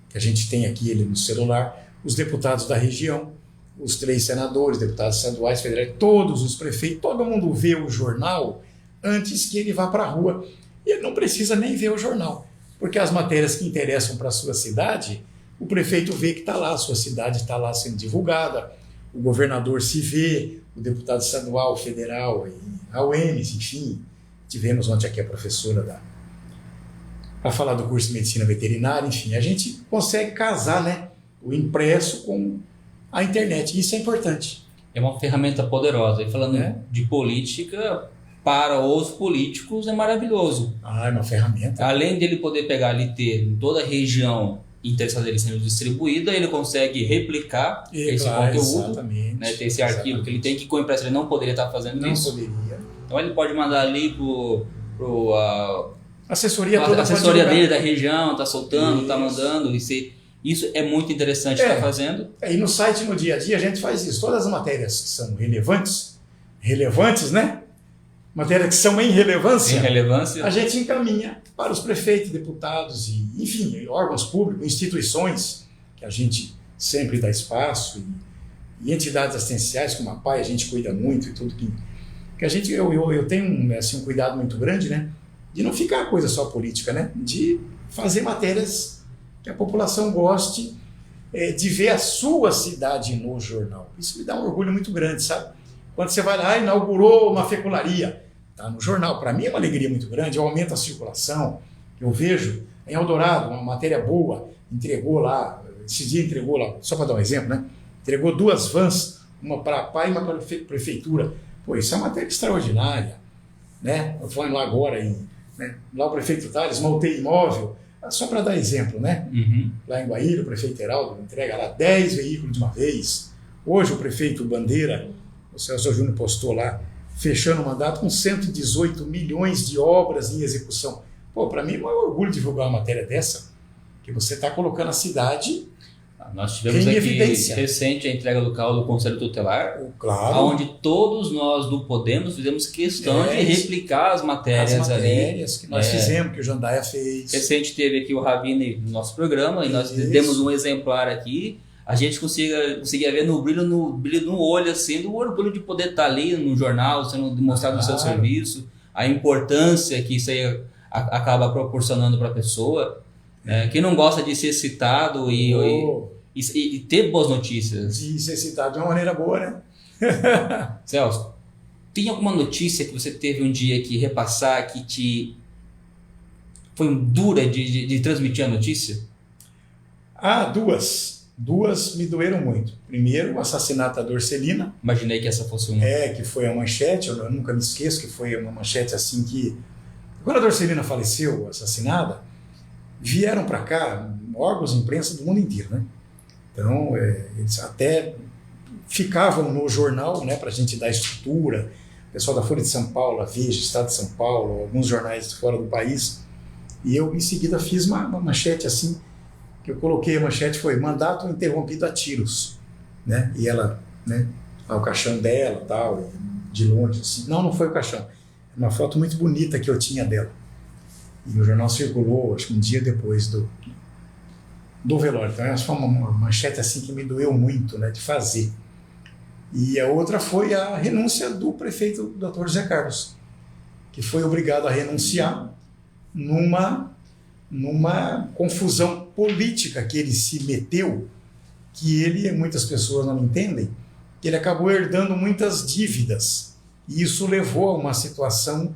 que a gente tem aqui ele no celular, os deputados da região, os 3 senadores, deputados estaduais, federais, todos os prefeitos, todo mundo vê o jornal antes que ele vá para a rua. E ele não precisa nem ver o jornal, porque as matérias que interessam para a sua cidade, o prefeito vê que está lá, a sua cidade está lá sendo divulgada, o governador se vê, o deputado estadual, federal, a UEMS, enfim. Tivemos ontem aqui a professora para falar do curso de medicina veterinária, enfim. A gente consegue casar, né, o impresso com a internet, isso é importante. É uma ferramenta poderosa. E falando de política, para os políticos é maravilhoso. Ah, é uma ferramenta. Além dele poder pegar ali e ter em toda a região interessada dele sendo distribuída, ele consegue replicar esse conteúdo, exatamente, né, ter esse arquivo que ele tem, que com a impressa ele não poderia estar fazendo não isso. poderia. Então ele pode mandar ali Assessoria a toda assessoria pode dele da região, tá soltando, isso. tá mandando, isso é muito interessante estar fazendo. E no site, no dia a dia, a gente faz isso. Todas as matérias que são relevantes, né? Matérias que são em relevância, a gente encaminha para os prefeitos, deputados e, enfim, órgãos públicos, instituições que a gente sempre dá espaço e entidades assistenciais, como a PAI, a gente cuida muito e tudo que a gente, eu tenho assim, um cuidado muito grande, né? De não ficar coisa só política, né? De fazer matérias que a população goste, de ver a sua cidade no jornal. Isso me dá um orgulho muito grande, sabe? Quando você vai lá, inaugurou uma fecularia, tá no jornal. Para mim é uma alegria muito grande, aumenta a circulação. Eu vejo em Eldorado uma matéria boa, entregou lá, esse dia entregou lá, só para dar um exemplo, né? Entregou 2 vans, uma para a PAI e uma para a prefeitura. Pô, isso é uma matéria extraordinária, né? Eu fui lá agora, lá o prefeito Tales, Maltei Imóvel, só para dar exemplo, né? Uhum. Lá em Guaíra, o prefeito Heraldo entrega lá 10 veículos de uma vez. Hoje o prefeito Bandeira, o Celso Júnior postou lá, fechando o mandato com 118 milhões de obras em execução. Pô, para mim é um orgulho divulgar uma matéria dessa, que você está colocando a cidade Nós tivemos em aqui evidência. recente a entrega local do Conselho Tutelar, Claro. onde todos nós do Podemos fizemos questão de replicar as matérias ali. Que nós fizemos, que o Jandaia fez. Recente teve aqui o Ravine no nosso programa, e nós demos um exemplar aqui. A gente conseguia ver no brilho no olho, assim, do orgulho de poder estar ali no jornal, sendo demonstrado no seu serviço, a importância que isso aí acaba proporcionando para a pessoa, né? Quem não gosta de ser citado e ter boas notícias. E ser citado de uma maneira boa, né? Celso, tem alguma notícia que você teve um dia que repassar, que te foi dura de transmitir a notícia? Duas me doeram muito. Primeiro, o assassinato da Dorcelina. Imaginei que essa fosse uma. Que foi a manchete, eu nunca me esqueço que foi uma manchete assim que... Quando a Dorcelina faleceu, assassinada, vieram para cá órgãos de imprensa do mundo inteiro, né? Então, eles até ficavam no jornal, né, para a gente dar estrutura. O pessoal da Folha de São Paulo, a Veja, Estado de São Paulo, alguns jornais fora do país. E eu, em seguida, fiz uma manchete assim, que eu coloquei a manchete, foi mandato interrompido a tiros, né? E ela, né, o caixão dela, tal, de longe, assim. Não foi o caixão. Uma foto muito bonita que eu tinha dela. E o jornal circulou, acho que um dia depois do velório. Então, essa foi uma manchete assim que me doeu muito, né, de fazer. E a outra foi a renúncia do prefeito Dr. José Carlos, que foi obrigado a renunciar numa confusão política que ele se meteu, que muitas pessoas não entendem, que ele acabou herdando muitas dívidas. E isso levou a uma situação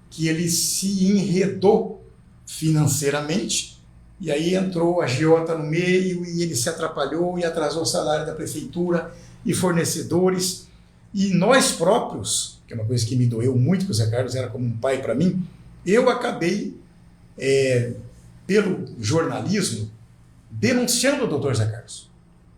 que ele se enredou financeiramente, e aí entrou a agiota no meio, e ele se atrapalhou e atrasou o salário da prefeitura e fornecedores. E nós próprios, que é uma coisa que me doeu muito, que o Zé Carlos era como um pai para mim, eu acabei, pelo jornalismo, denunciando o Dr. Zé Carlos.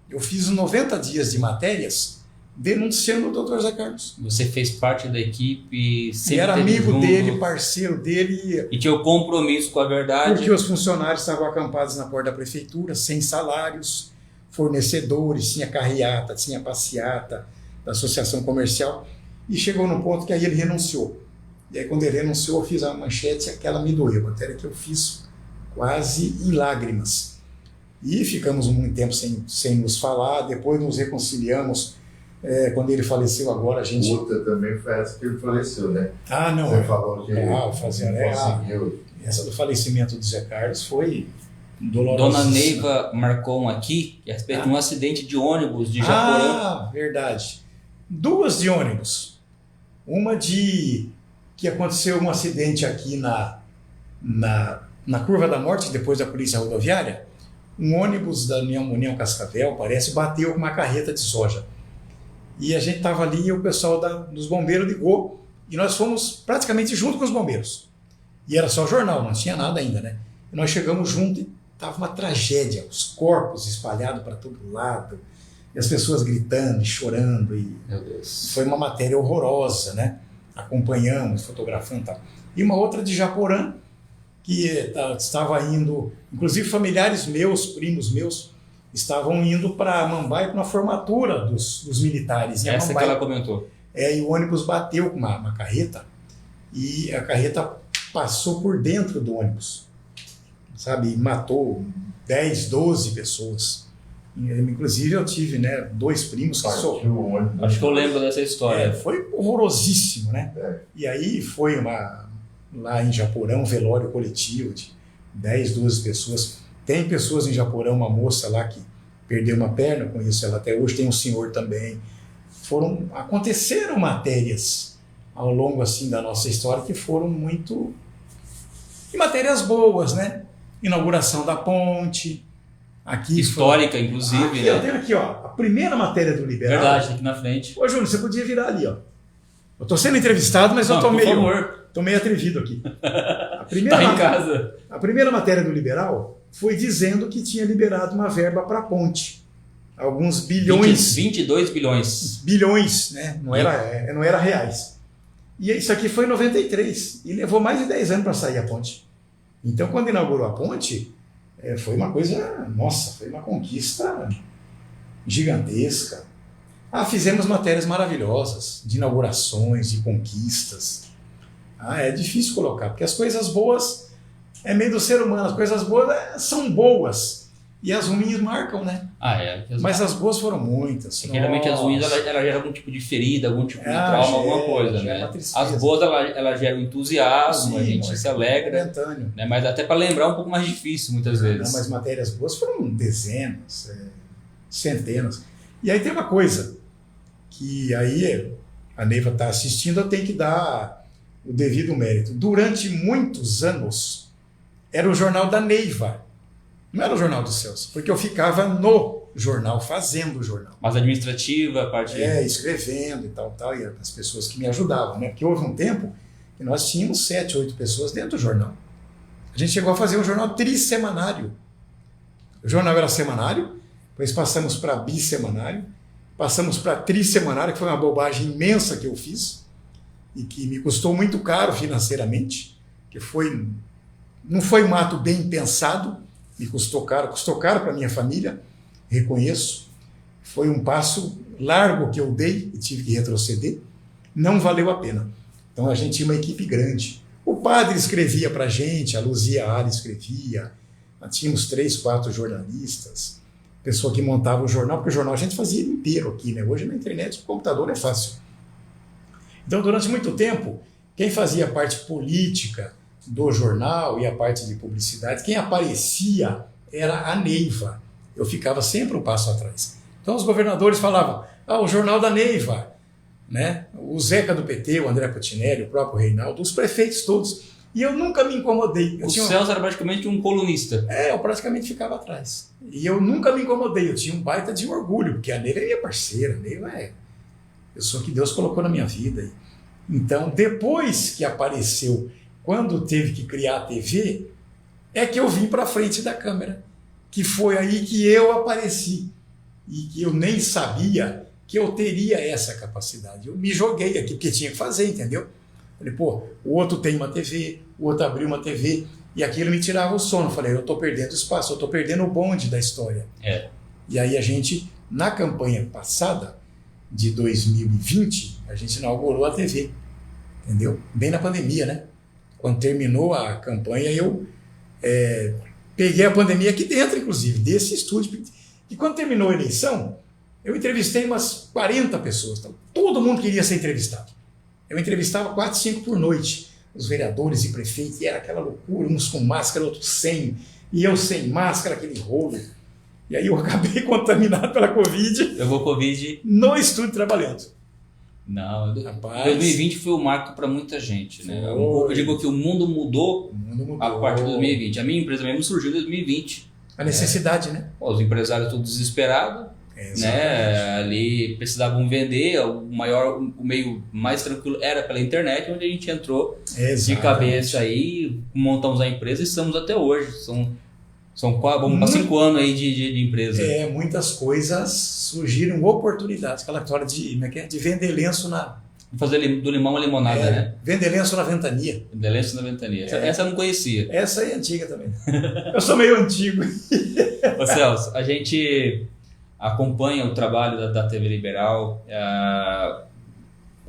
Eu fiz 90 dias de matérias denunciando o Dr. Zé Carlos. Você fez parte da equipe, sempre e era amigo junto, dele, parceiro dele. E tinha o compromisso com a verdade. Porque os funcionários estavam acampados na porta da prefeitura, sem salários, fornecedores, tinha carreata, tinha passeata da associação comercial, e chegou num ponto que aí ele renunciou. E aí quando ele renunciou, eu fiz a manchete, aquela me doeu, a matéria que eu fiz quase em lágrimas. E ficamos muito tempo sem nos falar, depois nos reconciliamos. Quando ele faleceu agora, a gente... Outra também foi essa que ele faleceu, né? Não. Você falou que essa do falecimento do Zé Carlos foi dolorosa. Dona Neiva marcou aqui, a respeito de um acidente de ônibus de Japorã. Verdade. 2 de ônibus. Uma que aconteceu um acidente aqui na Curva da Morte, depois da polícia rodoviária. Um ônibus da União Cascavel, parece, bateu com uma carreta de soja. E a gente estava ali e o pessoal dos bombeiros ligou E nós fomos praticamente junto com os bombeiros. E era só jornal, não tinha nada ainda, né? E nós chegamos junto e estava uma tragédia, os corpos espalhados para todo lado, e as pessoas gritando e chorando. E Meu Deus. foi uma matéria horrorosa, né? Acompanhamos, fotografando e tal. E uma outra de Japorã, que estava indo, inclusive familiares meus, primos meus, estavam indo para Mambaia para uma formatura dos militares. Essa Mambaia, que ela comentou. e o ônibus bateu com uma carreta e a carreta passou por dentro do ônibus, sabe? E matou 10, 12 pessoas. Inclusive eu tive, né, 2 primos que Partiu o ônibus. Acho que eu lembro dessa história. foi horrorosíssimo, né? É. E aí foi lá em Japorão, um velório coletivo de 10, 12 pessoas. Tem pessoas em Japorão, uma moça lá que perdeu uma perna, conheço ela até hoje, tem um senhor também. Aconteceram matérias ao longo assim da nossa história que foram muito... E matérias boas, né? Inauguração da ponte. Aqui Histórica, inclusive, aqui, né? Eu tenho aqui, ó, a primeira matéria do Liberal. Verdade, aqui na frente. Ô, Júnior, você podia virar ali, ó. Eu tô sendo entrevistado, mas eu tô Por meio... favor. Tô meio atrevido aqui. A primeira, Tá em casa. a primeira matéria do Liberal foi dizendo que tinha liberado uma verba para a ponte. Alguns bilhões. 22 bilhões. Bilhões, né? Não era reais. E isso aqui foi em 93. E levou mais de 10 anos para sair a ponte. Então, quando inaugurou a ponte, foi uma coisa... Nossa, foi uma conquista gigantesca. Fizemos matérias maravilhosas, de inaugurações, de conquistas. É difícil colocar, porque as coisas boas é meio do ser humano, as coisas boas são boas e as ruins marcam, né? Mas as boas foram muitas. Geralmente as ruins ela gera algum tipo de ferida, algum tipo de trauma, alguma coisa, né? As boas ela gera entusiasmo, a gente se alegra, né? Mas até para lembrar um pouco mais difícil muitas vezes. Mas matérias boas foram dezenas, centenas. E aí tem uma coisa que aí a Neiva está assistindo, eu tenho que dar o devido mérito. Durante muitos anos, era o jornal da Neiva, não era o jornal do Celso, porque eu ficava no jornal, fazendo o jornal. Mas administrativa, a parte... escrevendo e tal, e as pessoas que me ajudavam, né? Porque houve um tempo que nós tínhamos 7, 8 pessoas dentro do jornal. A gente chegou a fazer um jornal trissemanário. O jornal era semanário, depois passamos para bissemanário, passamos para trissemanário, que foi uma bobagem imensa que eu fiz, e que me custou muito caro financeiramente, que não foi um ato bem pensado, me custou caro para minha família, reconheço. Foi um passo largo que eu dei e tive que retroceder, não valeu a pena. Então a gente tinha uma equipe grande. O padre escrevia para a gente, a Luzia Ali escrevia, tínhamos 3, 4 jornalistas, pessoa que montava o jornal, porque o jornal a gente fazia inteiro aqui, né? Hoje na internet o computador é fácil. Então, durante muito tempo, quem fazia a parte política do jornal e a parte de publicidade, quem aparecia era a Neiva. Eu ficava sempre um passo atrás. Então, os governadores falavam, o jornal da Neiva, né? O Zeca do PT, o André Putinelli, o próprio Reinaldo, os prefeitos todos. E eu nunca me incomodei. Celso era praticamente um colunista. Eu praticamente ficava atrás. E eu nunca me incomodei. Eu tinha um baita de orgulho, porque a Neiva é minha parceira. A Neiva é pessoa que Deus colocou na minha vida. Então, depois que apareceu, quando teve que criar a TV, é que eu vim para frente da câmera. Que foi aí que eu apareci. E que eu nem sabia que eu teria essa capacidade. Eu me joguei aqui, porque tinha que fazer, entendeu? Falei, o outro tem uma TV, o outro abriu uma TV, e aquilo me tirava o sono. Falei, eu estou perdendo espaço, eu estou perdendo o bonde da história. E aí a gente, na campanha passada, de 2020, a gente inaugurou a TV, entendeu? Bem na pandemia, né? Quando terminou a campanha, eu peguei a pandemia aqui dentro, inclusive, desse estúdio. E quando terminou a eleição, eu entrevistei umas 40 pessoas. Então, todo mundo queria ser entrevistado. Eu entrevistava 4, 5 por noite, os vereadores e prefeitos, e era aquela loucura, uns com máscara, outros sem, e eu sem máscara, aquele rolo. E aí eu acabei contaminado pela Covid. Pegou Covid? No estúdio trabalhando. Não, Rapaz, 2020 foi um marco para muita gente, né? Eu digo que o mundo mudou a partir de 2020. A minha empresa mesmo surgiu em 2020. A necessidade, né? Os empresários todos desesperados, né? Ali precisavam vender, o meio mais tranquilo era pela internet, onde a gente entrou de cabeça aí, montamos a empresa e estamos até hoje. Vamos para 5 anos aí de empresa. Muitas coisas surgiram, oportunidades, aquela história de vender lenço fazer do limão a limonada, né? Vender lenço na ventania. Vender lenço na ventania. Essa eu não conhecia. Essa aí é antiga também. Eu sou meio antigo. Ô Celso, a gente acompanha o trabalho da TV Liberal.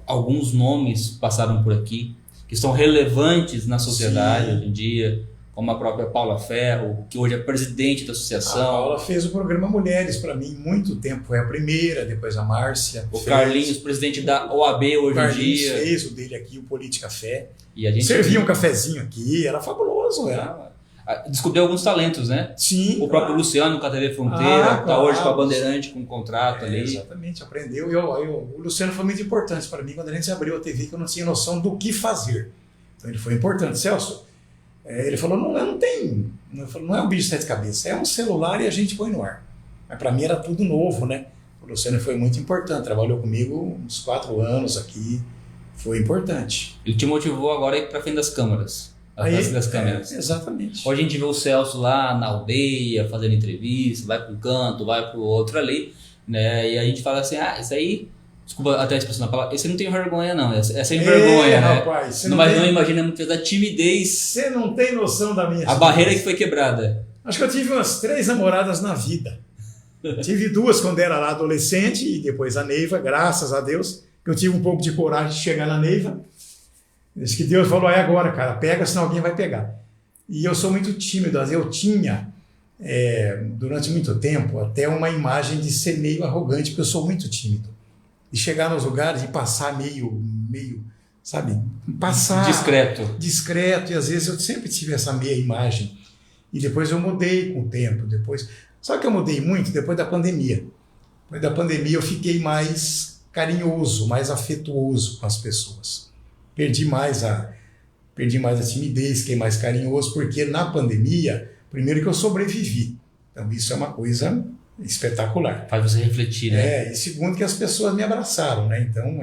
Alguns nomes passaram por aqui que são relevantes na sociedade hoje em dia, como a própria Paula Ferro, que hoje é presidente da associação. A Paula fez o programa Mulheres para mim muito tempo, foi a primeira, depois a Márcia. O Carlinhos, presidente da OAB hoje em dia. O fez o dele aqui, o Política Fé. E a gente servia um cafezinho aqui, era fabuloso. Descobriu alguns talentos, né? Sim. O próprio Luciano com a TV Fronteira, está hoje com a Bandeirante, com um contrato ali. Exatamente, aprendeu. O Luciano foi muito importante para mim quando a gente abriu a TV, que eu não tinha noção do que fazer. Então ele foi importante. Celso, ele falou, não é um bicho de 7 cabeças, é um celular e a gente põe no ar. Mas para mim era tudo novo, né? O Luciano foi muito importante, trabalhou comigo uns 4 anos aqui, foi importante. Ele te motivou agora a ir para frente das câmeras, das câmeras. Exatamente. Hoje a gente vê o Celso lá na aldeia, fazendo entrevista, vai para um canto, vai para o outro ali, né? E a gente fala assim, isso aí... Desculpa até a expressão da palavra, esse não tem vergonha não, é sem vergonha, né? Rapaz, mas não imagina muitas vezes a timidez. Você não tem noção da minha timidez. Barreira que foi quebrada. Acho que eu tive umas 3 namoradas na vida. Tive 2 quando era lá adolescente e depois a Neiva, graças a Deus, que eu tive um pouco de coragem de chegar na Neiva. Diz que Deus falou, agora, cara, pega, senão alguém vai pegar. E eu sou muito tímido, eu tinha, durante muito tempo, até uma imagem de ser meio arrogante, porque eu sou muito tímido. E chegar nos lugares e passar meio, sabe? Passar... Discreto, e às vezes eu sempre tive essa meia imagem. E depois eu mudei com o tempo, Só que eu mudei muito depois da pandemia. Depois da pandemia eu fiquei mais carinhoso, mais afetuoso com as pessoas. Perdi mais a timidez, fiquei mais carinhoso, porque na pandemia, primeiro que eu sobrevivi. Então isso é uma coisa... espetacular. Faz você refletir, né? E segundo que as pessoas me abraçaram, né? Então,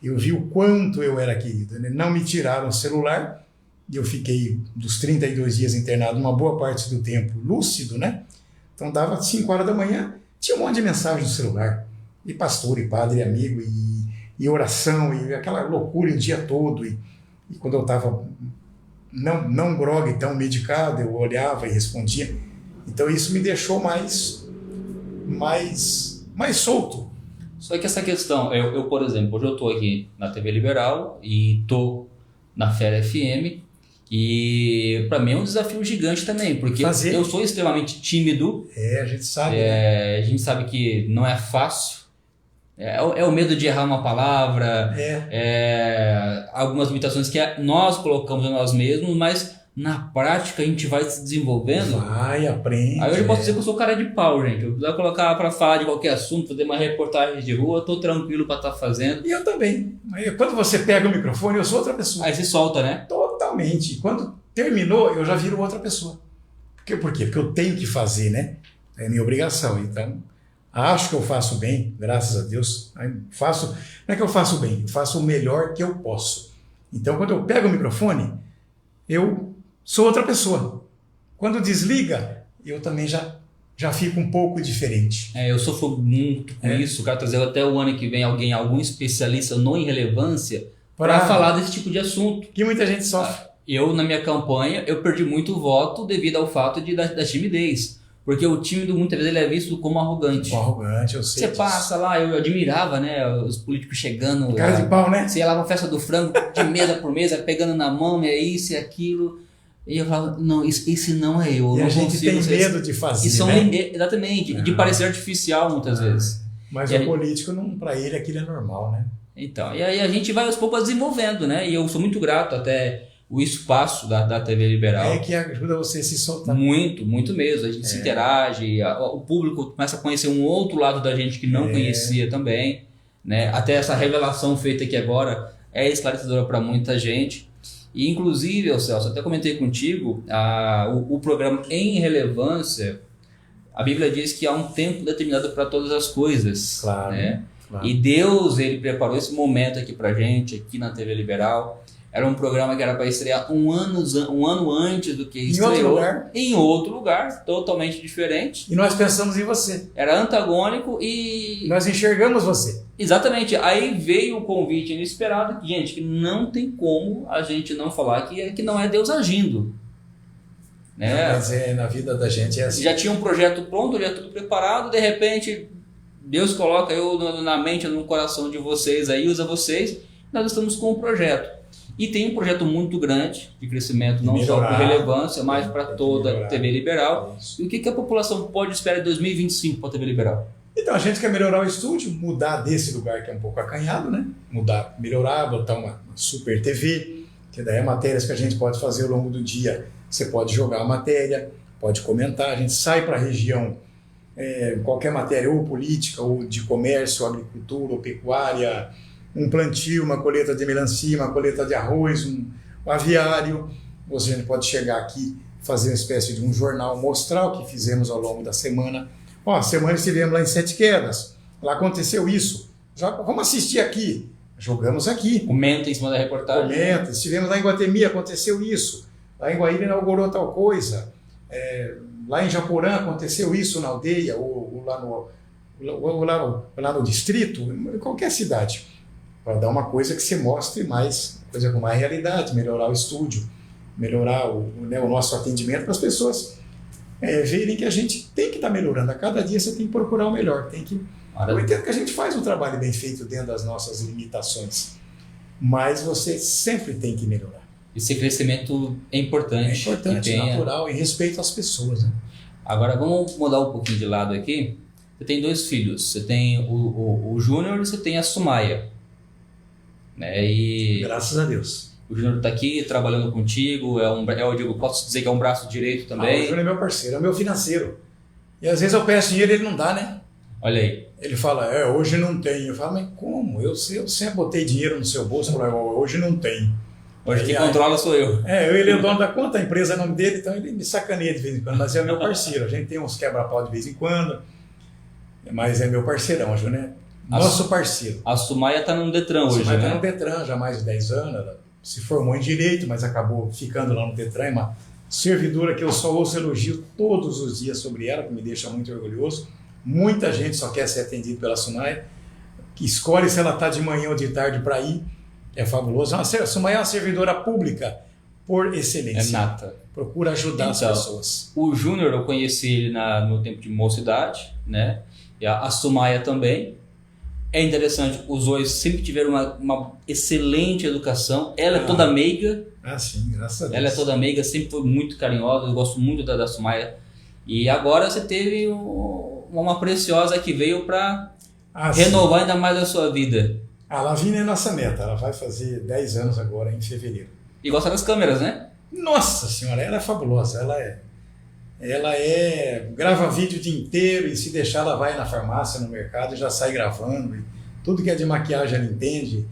eu vi o quanto eu era querido, né? Não me tiraram o celular e eu fiquei dos 32 dias internado uma boa parte do tempo lúcido, né? Então dava 5 horas da manhã, tinha um monte de mensagem no celular, e pastor, e padre, e amigo, e oração, e aquela loucura o dia todo, e quando eu estava não grogue, tão medicado, eu olhava e respondia. Então isso me deixou mais solto. Só que essa questão, eu por exemplo, hoje eu estou aqui na TV Liberal e estou na Fera FM e para mim é um desafio gigante também, porque eu sou extremamente tímido. A gente sabe. A gente sabe que não é fácil. É o medo de errar uma palavra, algumas limitações que nós colocamos a nós mesmos, mas na prática a gente vai se desenvolvendo. Vai, aprende. Aí eu posso dizer que eu sou cara de pau, gente. Eu precisar colocar para falar de qualquer assunto, fazer uma reportagem de rua, eu tô tranquilo para estar fazendo. E eu também. Quando você pega o microfone, eu sou outra pessoa. Aí você solta, né? Totalmente. Quando terminou, eu já viro outra pessoa. Por quê? Porque eu tenho que fazer, né? É minha obrigação. Então, acho que eu faço bem, graças a Deus. Não é que eu faço bem, eu faço o melhor que eu posso. Então, quando eu pego o microfone, eu sou outra pessoa. Quando desliga, eu também já fico um pouco diferente. Eu sofro muito com isso. Quero trazer até o ano que vem algum especialista não em relevância para falar desse tipo de assunto. Que muita gente sofre. Eu, na minha campanha, eu perdi muito voto devido ao fato da timidez. Porque o tímido, muitas vezes, ele é visto como arrogante. Eu sei. Você passa lá, eu admirava, né? Os políticos chegando. Cara de pau, né? Você ia lá pra festa do frango, de mesa por mesa, pegando na mão, é isso e aquilo. E eu falava, não, esse não é eu. E não a gente tem medo de fazer, né? Exatamente, de parecer artificial muitas vezes. Mas o político, para ele, aquilo é normal, né? Então, e aí a gente vai aos poucos desenvolvendo, né? E eu sou muito grato até o espaço da TV Liberal. Que ajuda você a se soltar. Muito, muito mesmo. A gente se interage, o público começa a conhecer um outro lado da gente que não conhecia também, né? Até essa revelação feita aqui agora é esclarecedora para muita gente. E inclusive, Celso, até comentei contigo, o programa Em Relevância, A Bíblia diz que há um tempo determinado para todas as coisas. Claro, Né? claro. E Deus, ele preparou esse momento aqui pra gente, aqui na TV Liberal. Era um programa que era para estrear um ano antes do que estreou. Em outro lugar. Em outro lugar, totalmente diferente. E nós pensamos em você. Era antagônico e... Nós enxergamos você. Exatamente. Aí veio o convite inesperado. Gente, que não tem como a gente não falar que não é Deus agindo. Né? Mas na vida da gente é assim. Já tinha um projeto pronto, já tudo preparado, de repente Deus coloca eu na mente, no coração de vocês, aí usa vocês, nós estamos com um projeto. E tem um projeto muito grande de crescimento, não só por relevância, mas para toda a TV Liberal. E o que a população pode esperar em 2025 para a TV Liberal? Então a gente quer melhorar o estúdio, mudar desse lugar que é um pouco acanhado, né? Mudar, melhorar, botar uma super TV, que daí é matérias que a gente pode fazer ao longo do dia. Você pode jogar a matéria, pode comentar, a gente sai para a região, qualquer matéria, ou política, ou de comércio, ou agricultura, ou pecuária, um plantio, uma colheita de melancia, uma colheita de arroz, um aviário. Você pode chegar aqui, fazer uma espécie de um jornal, mostrar o que fizemos ao longo da semana. Ó, semana estivemos lá em Sete Quedas, lá aconteceu isso. Vamos assistir aqui, jogamos aqui. Comenta em cima da reportagem. Comenta, estivemos lá em Guatemi, aconteceu isso. Lá em Guaíra inaugurou tal coisa. Lá em Japorã aconteceu isso na aldeia, ou lá no distrito, em qualquer cidade. Para dar uma coisa que se mostre mais, coisa com mais realidade, melhorar o estúdio, melhorar o nosso atendimento para as pessoas verem que a gente tem que estar melhorando. A cada dia você tem que procurar o melhor. Eu entendo que a gente faz um trabalho bem feito dentro das nossas limitações, mas você sempre tem que melhorar. Esse crescimento é importante. É importante, natural, e respeito às pessoas. Né? Agora vamos mudar um pouquinho de lado aqui. Você tem dois filhos, você tem o Júnior e você tem a Sumaia. Né? E graças a Deus. O Júnior está aqui trabalhando contigo, posso dizer que é um braço direito também. O Júnior é meu parceiro, é meu financeiro. E às vezes eu peço dinheiro e ele não dá, né? Olha aí. Ele fala, hoje não tenho. Eu falo, mas como? Eu sempre botei dinheiro no seu bolso, eu falo, hoje não tenho. Hoje quem controla sou eu. Ele é o dono da conta, a empresa é o nome dele, então ele me sacaneia de vez em quando, mas é meu parceiro. A gente tem uns quebra-pau de vez em quando, mas é meu parceirão, o Júnior nosso parceiro. A Sumaia está no Detran hoje, né? A Sumaia está no Detran já há mais de 10 anos, ela se formou em Direito, mas acabou ficando lá no Detran, é uma servidora que eu só ouço elogio todos os dias sobre ela, que me deixa muito orgulhoso. Muita gente só quer ser atendido pela Sumaia, que escolhe se ela está de manhã ou de tarde para ir, é fabuloso. A Sumaia é uma servidora pública por excelência. É nata. Procura ajudar as pessoas. O Júnior eu conheci ele no tempo de mocidade, né? E a Sumaia também. É interessante, os dois sempre tiveram uma excelente educação. Ela é toda meiga. Sim, graças a Deus. Ela é toda meiga, sempre foi muito carinhosa. Eu gosto muito da Sumaia. E agora você teve uma preciosa que veio para renovar ainda mais a sua vida. A Lavínia é nossa neta. Ela vai fazer 10 anos agora, em fevereiro. E gosta das câmeras, né? Nossa senhora, ela é fabulosa. Ela grava vídeo o dia inteiro e se deixar ela vai na farmácia, no mercado e já sai gravando. Tudo que é de maquiagem ela entende.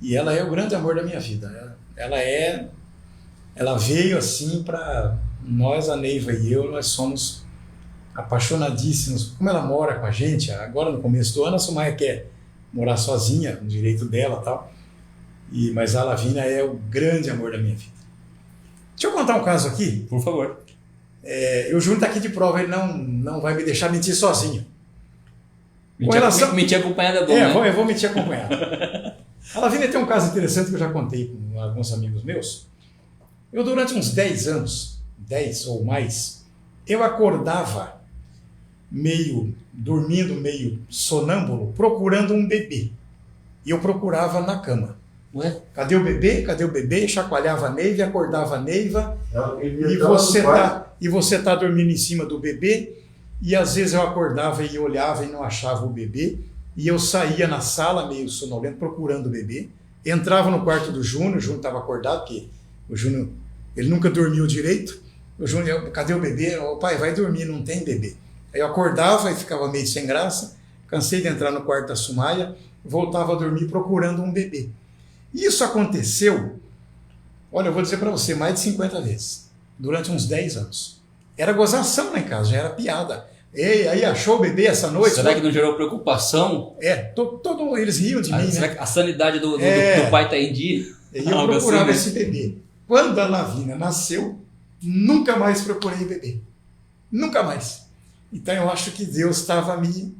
E ela é o grande amor da minha vida. Ela veio assim para nós, a Neiva e eu, nós somos apaixonadíssimos. Como ela mora com a gente, agora no começo do ano a Sumaia quer morar sozinha, no direito dela e tal. Mas a Lavínia é o grande amor da minha vida. Deixa eu contar um caso aqui. Por favor. O Júnior está aqui de prova, ele não vai me deixar mentir sozinho. Mentir acompanhado é bom, né? Eu vou mentir acompanhado. A Lavínia tem um caso interessante que eu já contei com alguns amigos meus. Eu, durante uns 10 anos, 10 ou mais, eu acordava dormindo meio sonâmbulo, procurando um bebê. E eu procurava na cama. Ué? Cadê o bebê? Cadê o bebê? Chacoalhava a Neiva, acordava a Neiva. E você tá dormindo em cima do bebê. E às vezes eu acordava e olhava e não achava o bebê. E eu saía na sala meio sonolento procurando o bebê. Entrava no quarto do Júnior, o Júnior estava acordado, porque o Júnior ele nunca dormiu direito. O Júnior, cadê o bebê? O pai, vai dormir, não tem bebê. Aí eu acordava e ficava meio sem graça. Cansei de entrar no quarto da Sumaia, voltava a dormir procurando um bebê. Isso aconteceu, olha, eu vou dizer para você, mais de 50 vezes, durante uns 10 anos. Era gozação lá em casa, já era piada. E aí achou o bebê essa noite? Será que não gerou preocupação? Eles riam de mim, Será né? que a sanidade do pai está em dia? E eu Algo procurava assim, né? esse bebê. Quando a Lavínia nasceu, nunca mais procurei bebê. Nunca mais. Então eu acho que Deus estava me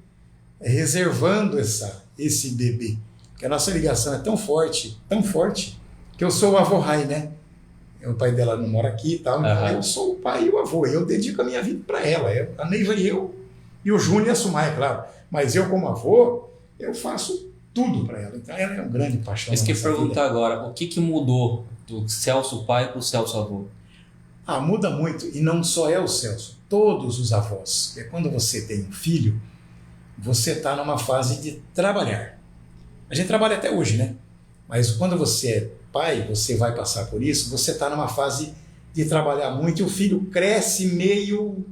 reservando esse bebê. Porque a nossa ligação é tão forte, que eu sou o avô Rai, né? O pai dela não mora aqui e tal, então eu sou o pai e o avô. Eu dedico a minha vida para ela. A Neiva e eu, e o Júnior e a Sumai, é claro. Mas eu, como avô, eu faço tudo para ela. Então ela é um grande paixão. Isso que eu ia perguntar agora, o que mudou do Celso pai para o Celso avô? Muda muito. E não só é o Celso, todos os avós. Porque quando você tem um filho, você está numa fase de trabalhar. A gente trabalha até hoje, né? Mas quando você é pai, você vai passar por isso, você está numa fase de trabalhar muito e o filho cresce meio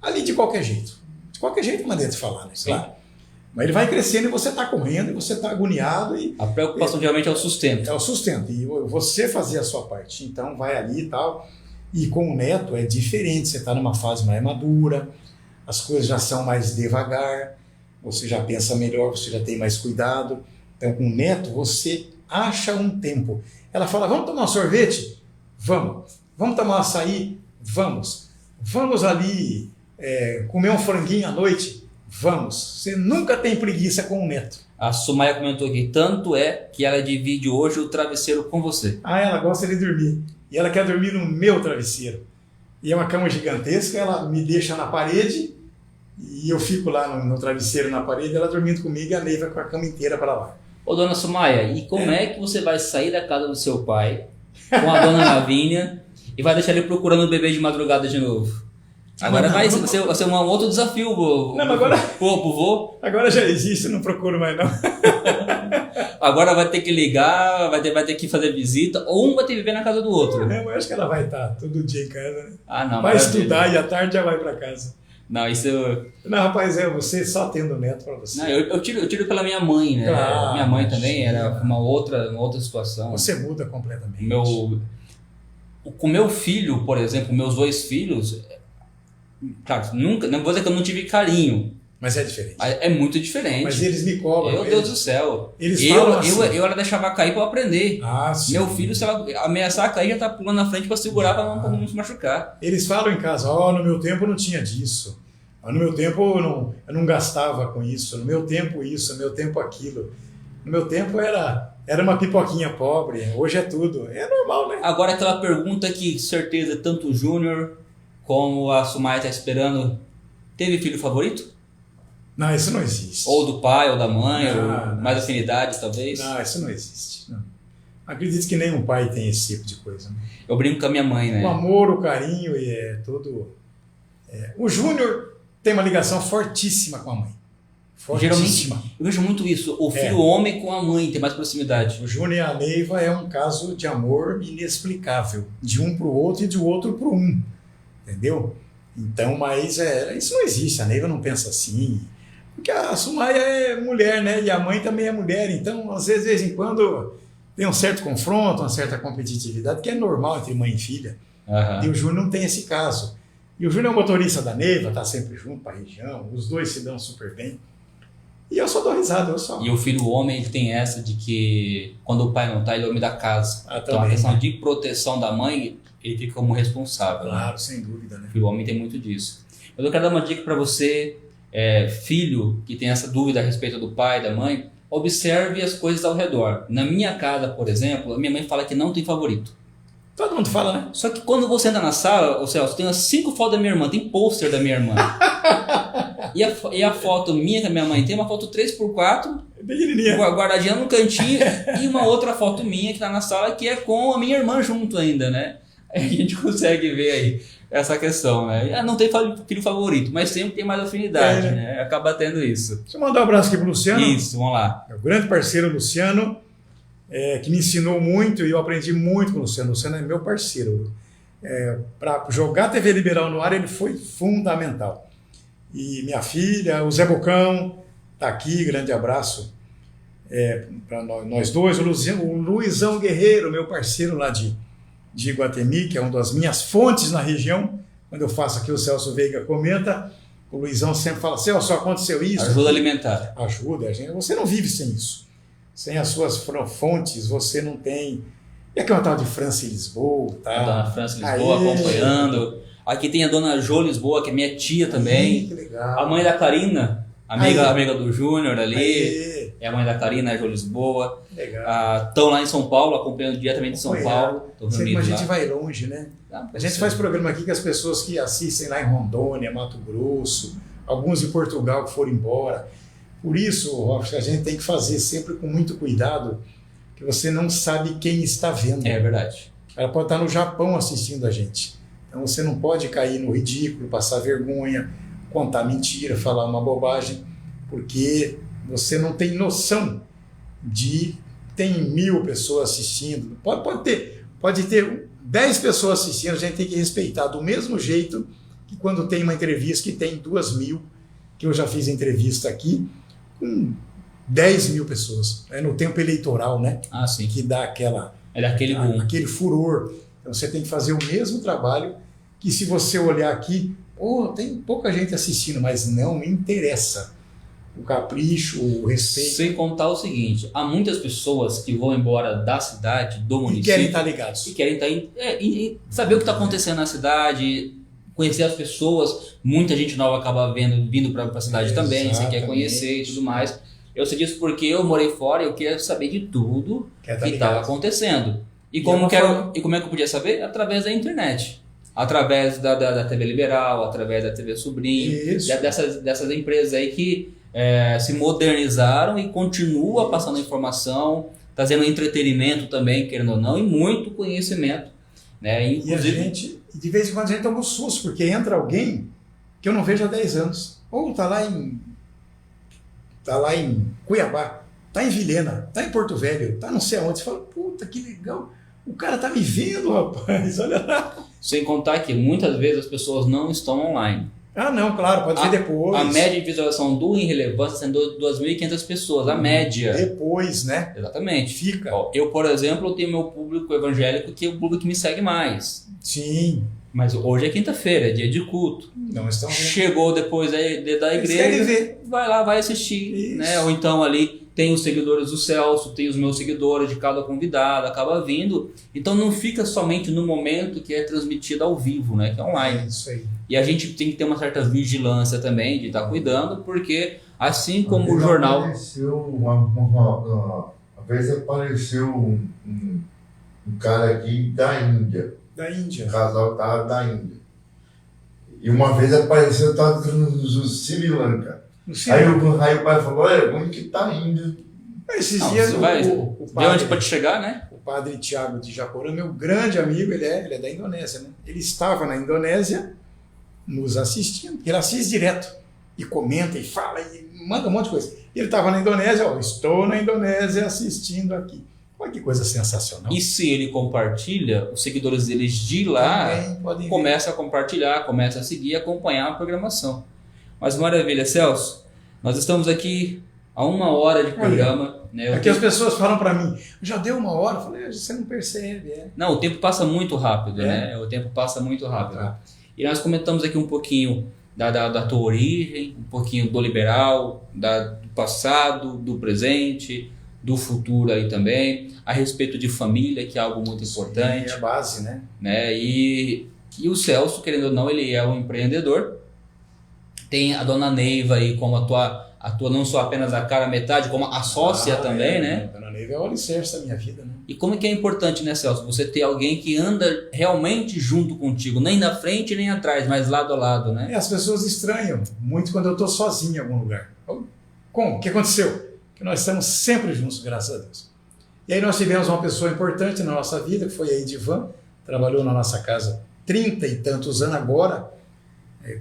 ali de qualquer jeito. De qualquer jeito, maneira de falar, né? Claro. Mas ele vai crescendo e você está correndo, e você está agoniado. A preocupação geralmente é o sustento. É o sustento. E você fazer a sua parte. Então vai ali e tal. E com o neto é diferente. Você está numa fase mais madura, as coisas já são mais devagar, você já pensa melhor, você já tem mais cuidado. Então com o neto você acha um tempo. Ela fala, vamos tomar um sorvete? Vamos. Vamos tomar um açaí? Vamos. Vamos ali comer um franguinho à noite? Vamos. Você nunca tem preguiça com o neto. A Sumaia comentou aqui, tanto é que ela divide hoje o travesseiro com você. Ela gosta de dormir. E ela quer dormir no meu travesseiro. E é uma cama gigantesca, ela me deixa na parede e eu fico lá no travesseiro na parede, ela dormindo comigo e a Neiva com a cama inteira para lá. Ô, dona Sumaia, e como é que você vai sair da casa do seu pai com a dona Lavínia e vai deixar ele procurando o bebê de madrugada de novo? Agora vai ser um outro desafio pro vô. Agora já existe, eu não procuro mais não. Agora vai ter que ligar, vai ter que fazer visita, ou um vai ter que viver na casa do outro. Eu acho que ela vai estar todo dia em casa, né? Não, vai estudar e à tarde já vai para casa. Não, isso Não, rapaz, você só tendo neto para você. Não, eu tiro pela minha mãe, né? Claro, minha mãe também era uma outra situação. Você muda completamente. Com meu filho, por exemplo, meus 2 filhos, claro, nunca, não vou dizer que eu não tive carinho. Mas é diferente. É muito diferente. Mas eles me cobram. Meu Deus do céu. Eles falam assim. Eu era deixava cair para aprender. Sim. Meu filho, se ela ameaçar cair, já tá pulando na frente para segurar para não se machucar. Eles falam em casa, no meu tempo não tinha disso. No meu tempo eu não gastava com isso. No meu tempo isso, no meu tempo aquilo. No meu tempo era uma pipoquinha pobre. Hoje é tudo. É normal, né? Agora aquela pergunta que certeza tanto o Júnior como a Sumaia está esperando. Teve filho favorito? Não, isso não existe. Ou do pai, ou da mãe, ou mais afinidade, talvez? Não, isso não existe. Não. Acredito que nenhum pai tem esse tipo de coisa. Né? Eu brinco com a minha mãe, né? O amor, o carinho e é tudo... O Júnior tem uma ligação fortíssima com a mãe. Fortíssima. Geralmente, eu vejo muito isso. O filho homem com a mãe tem mais proximidade. O Júnior e a Neiva é um caso de amor inexplicável. De um para o outro e de outro para um. Entendeu? Então, mas isso não existe. A Neiva não pensa assim... Porque a Sumaia é mulher, né? E a mãe também é mulher. Então, às vezes, de vez em quando, tem um certo confronto, uma certa competitividade, que é normal entre mãe e filha. E o Júnior não tem esse caso. E o Júnior é o motorista da Neiva, está sempre junto para a região. Os dois se dão super bem. E eu só dou risada, E o filho homem, ele tem essa de que, quando o pai não está, ele é o homem da casa. Então, a questão de proteção da mãe, ele fica como responsável. Claro, né? sem dúvida. Né? O filho homem tem muito disso. Mas eu quero dar uma dica para você... filho que tem essa dúvida a respeito do pai e da mãe, observe as coisas ao redor. Na minha casa, por exemplo, a minha mãe fala que não tem favorito. Todo mundo fala, né? Só que quando você entra na sala, Celso, tem umas 5 fotos da minha irmã, tem pôster da minha irmã. e a foto minha que a minha mãe tem, uma foto 3x4, guardadinha no cantinho, e uma outra foto minha que tá na sala, que é com a minha irmã junto ainda, né? Aí a gente consegue ver aí essa questão, né? Não tem filho favorito, mas sempre tem mais afinidade, né? Acaba tendo isso. Deixa eu mandar um abraço aqui pro Luciano. Isso, vamos lá. É o grande parceiro Luciano, que me ensinou muito e eu aprendi muito com o Luciano. O Luciano é meu parceiro. Para jogar TV Liberal no ar, ele foi fundamental. E minha filha, o Zé Bocão, tá aqui, grande abraço para nós dois. O Luizão Guerreiro, meu parceiro lá de Iguatemi, que é uma das minhas fontes na região. Quando eu faço aqui, o Celso Veiga comenta. O Luizão sempre fala, Celso, aconteceu isso. Ajuda alimentar. Ajuda, a gente. Você não vive sem isso. Sem as suas fontes, você não tem. E aqui é uma tal de França e Lisboa, tá? A dona França Lisboa acompanhando. Aqui tem a dona Jô Lisboa, que é minha tia também. Que legal. A mãe da Karina, amiga do Júnior ali. Aê. É a mãe da Karina, a Jô Lisboa. Legal. Estão lá em São Paulo, acompanhando diretamente de São Paulo. Sempre a gente vai longe, né? A gente faz programa aqui com as pessoas que assistem lá em Rondônia, Mato Grosso, alguns de Portugal que foram embora. Por isso, Robson, a gente tem que fazer sempre com muito cuidado, que você não sabe quem está vendo. É verdade. Ela pode estar no Japão assistindo a gente. Então você não pode cair no ridículo, passar vergonha, contar mentira, falar uma bobagem, porque você não tem noção de... Tem 1000 pessoas assistindo. Pode ter 10 pessoas assistindo, a gente tem que respeitar do mesmo jeito que quando tem uma entrevista que tem 2000, que eu já fiz entrevista aqui, com 10.000 pessoas. É no tempo eleitoral, né? Ah, sim. Que dá aquele furor. Então você tem que fazer o mesmo trabalho que se você olhar aqui, tem pouca gente assistindo, mas não interessa. O capricho, o respeito. Sem contar o seguinte, há muitas pessoas que vão embora da cidade, do município... E querem estar ligados. E querem estar saber o que está acontecendo na cidade, conhecer as pessoas. Muita gente nova acaba vindo para a cidade também, você quer conhecer e tudo mais. Eu sei disso porque eu morei fora e eu queria saber de tudo que estava acontecendo. E como é que eu podia saber? Através da internet. Através da TV Liberal, através da TV Sobrinho, dessas empresas aí que se modernizaram e continuam passando informação, trazendo entretenimento também, querendo ou não, e muito conhecimento. Né? Inclusive, de vez em quando a gente toma um susto, porque entra alguém que eu não vejo há 10 anos. Ou está lá em Cuiabá, está em Vilhena, está em Porto Velho, está não sei aonde. Você fala, puta, que legal. O cara tá me vendo, rapaz, olha lá. Sem contar que muitas vezes as pessoas não estão online. Ah, não, claro, pode ver depois. A média de visualização do Irrelevância sendo 2.500 pessoas, a média. Depois, né? Exatamente. Fica. Eu, por exemplo, tenho meu público evangélico, que é o público que me segue mais. Sim. Mas hoje é quinta-feira, é dia de culto. Não estão vendo. Chegou depois da igreja, vai lá, vai assistir. Né? Ou então ali tem os seguidores do Celso, tem os meus seguidores de cada convidado, acaba vindo. Então não fica somente no momento que é transmitido ao vivo, né? Que é online. É isso aí. E a gente tem que ter uma certa vigilância também de estar cuidando, porque assim como o jornal... Uma vez apareceu um cara aqui da Índia. Da Índia. O casal estava da Índia. E uma vez apareceu, estava no Sri Lanka. Aí o pai falou, olha, onde que está a Índia? Esses dias o padre, onde pode chegar, né? O padre Tiago de Japorã, meu grande amigo, ele é da Indonésia, né? Ele estava na Indonésia nos assistindo, ele assiste direto e comenta e fala e manda um monte de coisa. Ele estava na Indonésia, estou na Indonésia assistindo aqui. Olha que coisa sensacional. E se ele compartilha, os seguidores deles de lá começam a compartilhar, começam a seguir e acompanhar a programação. Mas maravilha, Celso, nós estamos aqui a 1 hora de programa. Né? Aqui as pessoas falam para mim, já deu 1 hora, eu falei, você não percebe. Não, o tempo passa muito rápido, né? O tempo passa muito rápido. E nós comentamos aqui um pouquinho da tua origem, um pouquinho do liberal, do passado, do presente, do futuro aí também, a respeito de família, que é algo muito importante. É a base, né? E o Celso, querendo ou não, ele é um empreendedor. Tem a dona Neiva aí como a tua não só apenas a cara metade, como a sócia também, né? A dona Neiva é o alicerce da minha vida, né? E como que é importante, né, Celso? Você ter alguém que anda realmente junto contigo, nem na frente nem atrás, mas lado a lado, né? As pessoas estranham muito quando eu estou sozinho em algum lugar. Como? O que aconteceu? Que nós estamos sempre juntos, graças a Deus. E aí nós tivemos uma pessoa importante na nossa vida, que foi a Edivan, trabalhou na nossa casa 30 e tantos anos agora,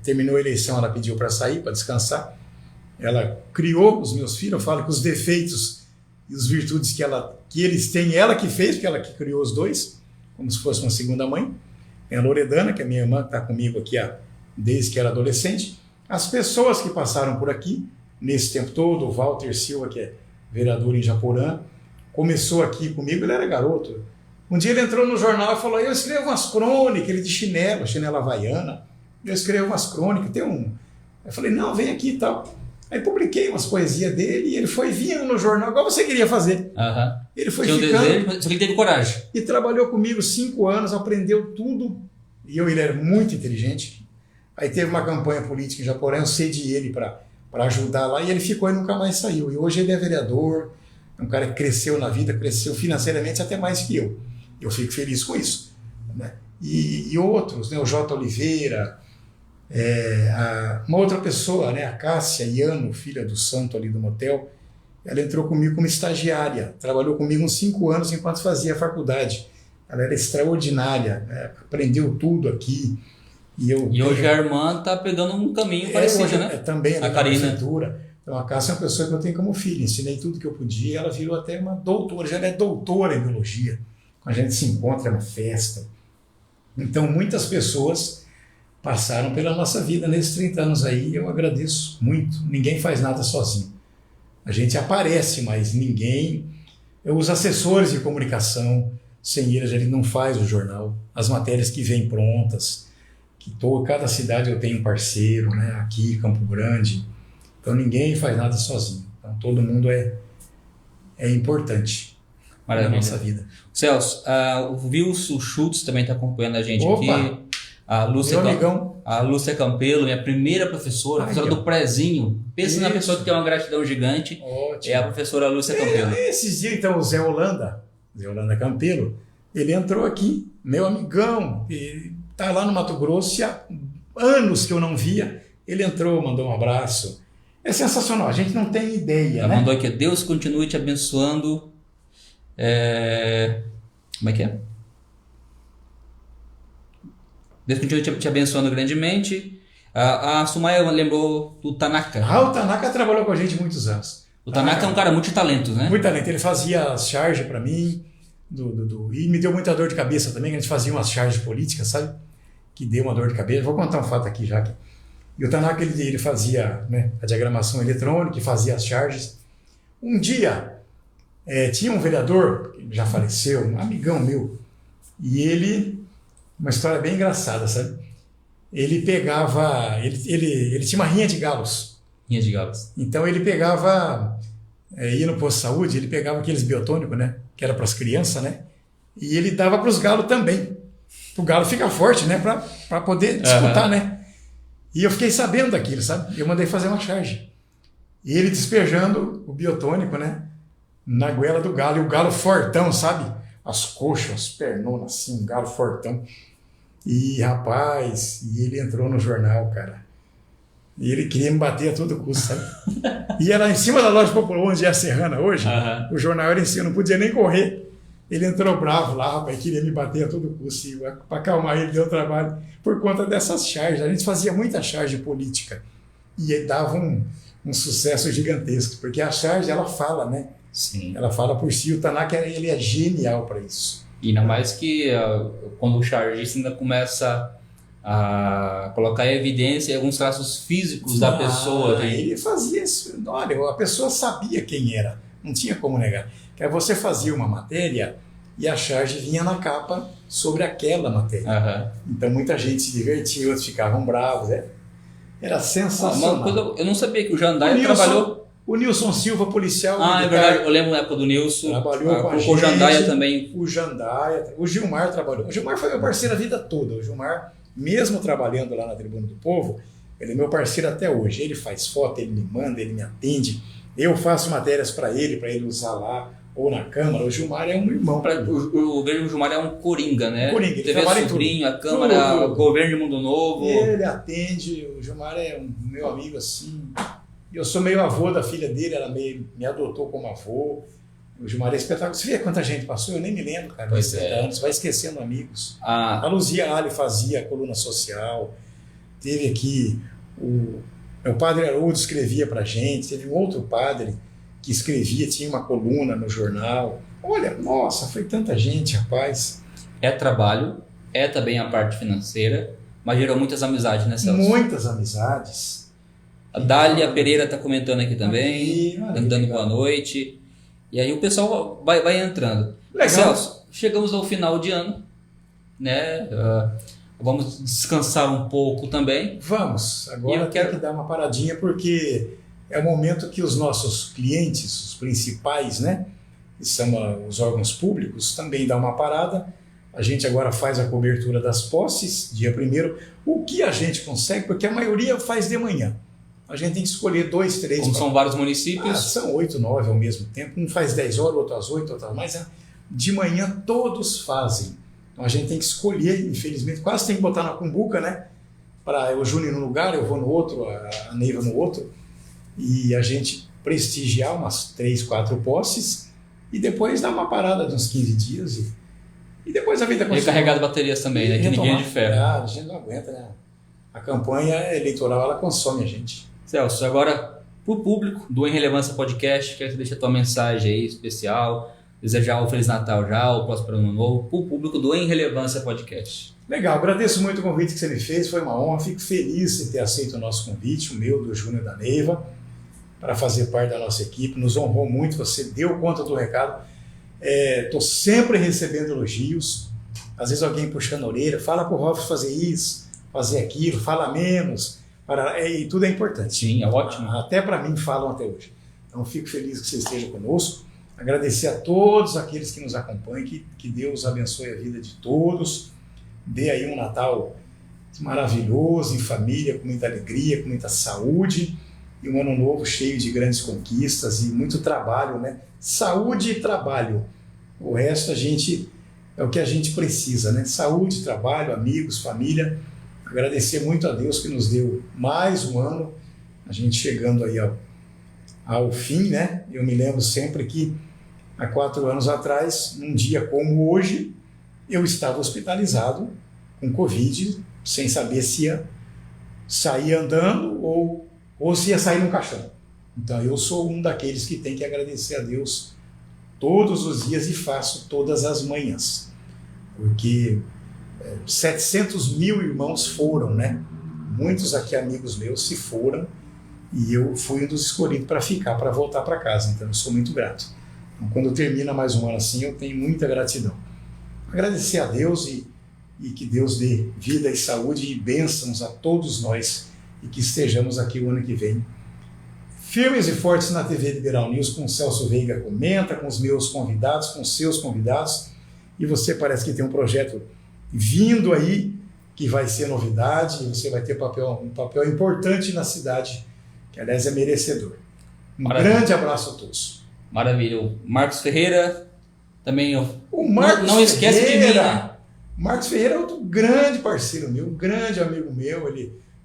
terminou a eleição, ela pediu para sair, para descansar. Ela criou os meus filhos, eu falo que os defeitos e as virtudes que eles têm, ela que fez, porque ela que criou os dois, como se fosse uma segunda mãe. Tem a Loredana, que é minha irmã, que está comigo aqui desde que era adolescente. As pessoas que passaram por aqui, nesse tempo todo, o Walter Silva, que é vereador em Japorã, começou aqui comigo, ele era garoto. Um dia ele entrou no jornal e falou, eu escrevo umas crônicas, ele de chinelo havaiana, eu escrevo umas crônicas, tem Eu falei, não, vem aqui e tal. Aí publiquei umas poesias dele e ele foi vindo no jornal, igual você queria fazer. Ele foi ficando... desejo, só que ele teve coragem. E trabalhou comigo 5 anos, aprendeu tudo. E ele era muito inteligente. Aí teve uma campanha política em Japoré, eu cedi ele para ajudar lá, e ele ficou e nunca mais saiu. E hoje ele é vereador, é um cara que cresceu na vida, cresceu financeiramente até mais que eu. Eu fico feliz com isso. Né? E outros, né? O J. Oliveira, uma outra pessoa, né? A Cássia Iano, filha do santo ali do motel, ela entrou comigo como estagiária, trabalhou comigo uns 5 anos enquanto fazia a faculdade. Ela era extraordinária, né? Aprendeu tudo aqui. E hoje a irmã está pegando um caminho parecido, hoje, né? Também a Karina. Prefeitura. Então a Cássia é uma pessoa que eu tenho como filha, ensinei tudo que eu podia, ela virou até uma doutora, já é doutora em biologia. Quando a gente se encontra na festa. Então muitas pessoas passaram pela nossa vida nesses 30 anos aí, eu agradeço muito. Ninguém faz nada sozinho. A gente aparece, mas ninguém... Os assessores de comunicação, sem eles a gente não faz o jornal. As matérias que vêm prontas, cada cidade eu tenho um parceiro, né? Aqui, Campo Grande. Então ninguém faz nada sozinho. Então todo mundo é importante na nossa vida. Celso, o Wilson Schultz também está acompanhando a gente aqui. A Lúcia Campelo, minha primeira professora do Prezinho. Pensa na pessoa que tem uma gratidão gigante. Ótimo. É a professora Lúcia Campelo. Esses dias, então, o Zé Holanda Campelo, ele entrou aqui, meu amigão, e está lá no Mato Grosso, e há anos que eu não via, ele entrou, mandou um abraço. É sensacional, a gente não tem ideia, né? Mandou aqui, Deus continue te abençoando. Como é que é? Deus continue te abençoando grandemente. A Sumaya lembrou do Tanaka. O Tanaka trabalhou com a gente muitos anos. O Tanaka é um cara multitalento, né? Muito talento. Ele fazia as charges para mim, e me deu muita dor de cabeça também, que a gente fazia umas charges políticas, sabe? Que deu uma dor de cabeça. Vou contar um fato aqui já. E o Tanaka, ele fazia, né, a diagramação eletrônica e fazia as charges. Um dia, tinha um vereador, que já faleceu, um amigão meu, e ele, uma história bem engraçada, sabe? Ele pegava, ele tinha uma rinha de galos. Rinha de galos. Então ele pegava, ia no posto de saúde, ele pegava aqueles biotônicos, né? Que era para as crianças, né? E ele dava para os galos também. O galo fica forte, né? Para poder disputar, né? E eu fiquei sabendo daquilo, sabe? Eu mandei fazer uma charge. E ele despejando o biotônico, né? Na goela do galo. E o galo fortão, sabe? As coxas, as pernonas assim, um galo fortão. E, rapaz, ele entrou no jornal, cara. E ele queria me bater a todo custo, sabe? E era em cima da loja popular, onde é a Serrana hoje. O jornal era em cima, não podia nem correr. Ele entrou bravo lá, rapaz, queria me bater a todo custo. E para acalmar ele, deu trabalho por conta dessas charges. A gente fazia muita charge política. E dava um sucesso gigantesco. Porque a charge, ela fala, né? Sim. Ela fala por si. O Tanaka, ele é genial para isso. E ainda mais que quando o chargista ainda começa a colocar em evidência alguns traços físicos da pessoa. Né? Ele fazia isso. Olha, a pessoa sabia quem era. Não tinha como negar. Que você fazia uma matéria e a charge vinha na capa sobre aquela matéria. Então muita gente se divertia, outros ficavam bravos. Era sensacional. Uma coisa, eu não sabia que o Jandaia trabalhou... O Nilson Silva, policial militar. É verdade, eu lembro da época do Nilson. Trabalhou com a gente. O Jandaia também. O Jandaia. O Gilmar trabalhou. O Gilmar foi meu parceiro a vida toda. O Gilmar, mesmo trabalhando lá na Tribuna do Povo, ele é meu parceiro até hoje. Ele faz foto, ele me manda, ele me atende. Eu faço matérias para ele usar lá ou na Câmara. O Gilmar é um irmão para mim. O Gilmar é um coringa, né? Coringa, ele TV trabalha Sobrinho, a Câmara, o Governo de Mundo Novo. Ele atende. O Gilmar é um meu amigo assim. Eu sou meio avô da filha dele, ela me adotou como avô. O Gilmar é espetáculo. Você vê quanta gente passou? Eu nem me lembro, cara. Pois é. Anos, vai esquecendo amigos. A Luzia Ali fazia a coluna social. Teve aqui o padre Haroldo escrevia pra gente. Teve um outro padre que escrevia, tinha uma coluna no jornal. Olha, nossa, foi tanta gente, rapaz. É trabalho, é também a parte financeira, mas gerou muitas amizades, né, Celso? Muitas amizades. A Dália Pereira está comentando aqui também, dando boa noite. E aí o pessoal vai entrando. Legal. Celso, chegamos ao final de ano, né? Vamos descansar um pouco também. Vamos. Agora tem que dar uma paradinha, porque é o momento que os nossos clientes, os principais, né, que são os órgãos públicos, também dão uma parada. A gente agora faz a cobertura das posses, dia 1º. O que a gente consegue, porque a maioria faz de manhã. A gente tem que escolher 2, 3... Como são vários municípios? São 8, 9 ao mesmo tempo. Um faz 10 horas, outro às 8, outro às mais. De manhã todos fazem. Então a gente tem que escolher, infelizmente. Quase tem que botar na cumbuca, né? Para o Júnior num lugar, eu vou no outro, a Neiva no outro. E a gente prestigiar umas 3, 4 posses. E depois dar uma parada de uns 15 dias. E depois a vida continua. Recarregar as baterias também, né? Que ninguém é de ferro. A gente não aguenta, né? A campanha eleitoral, ela consome a gente. Celso, agora para o público do Em Relevância Podcast, quero que você deixe a tua mensagem aí especial, desejar um Feliz Natal já, o próximo Ano Novo, para o público do Em Relevância Podcast. Legal, agradeço muito o convite que você me fez, foi uma honra, fico feliz de ter aceito o nosso convite, o meu, do Júnior da Neiva, para fazer parte da nossa equipe, nos honrou muito, você deu conta do recado, estou sempre recebendo elogios, às vezes alguém puxando a orelha, fala para o Rolf fazer isso, fazer aquilo, fala menos, e tudo é importante. Sim, é ótimo. Até para mim falam até hoje. Então fico feliz que você esteja conosco. Agradecer a todos aqueles que nos acompanham, que Deus abençoe a vida de todos. Dê aí um Natal maravilhoso, em família, com muita alegria, com muita saúde. E um ano novo cheio de grandes conquistas e muito trabalho, né? Saúde e trabalho. O resto é o que a gente precisa, né? Saúde, trabalho, amigos, família. Agradecer muito a Deus que nos deu mais um ano, a gente chegando aí ao fim, né? Eu me lembro sempre que há 4 anos atrás, num dia como hoje, eu estava hospitalizado com Covid, sem saber se ia sair andando ou se ia sair num caixão. Então eu sou um daqueles que tem que agradecer a Deus todos os dias e faço todas as manhãs, porque 700 mil irmãos foram, né? Muitos aqui amigos meus se foram e eu fui um dos escolhidos para ficar, para voltar para casa, então eu sou muito grato. Então, quando termina mais um ano assim, eu tenho muita gratidão. Agradecer a Deus e que Deus dê vida e saúde e bênçãos a todos nós e que estejamos aqui o ano que vem firmes e fortes na TV Liberal News, com o Celso Veiga Comenta, com os meus convidados, com os seus convidados, e você parece que tem um projeto vindo aí, que vai ser novidade, e você vai ter um papel importante na cidade, que aliás é merecedor. Grande abraço a todos. Maravilha. O Marcos Ferreira, também o Marcos não esquece de mim, né? Marcos Ferreira é outro grande parceiro meu, um grande amigo meu,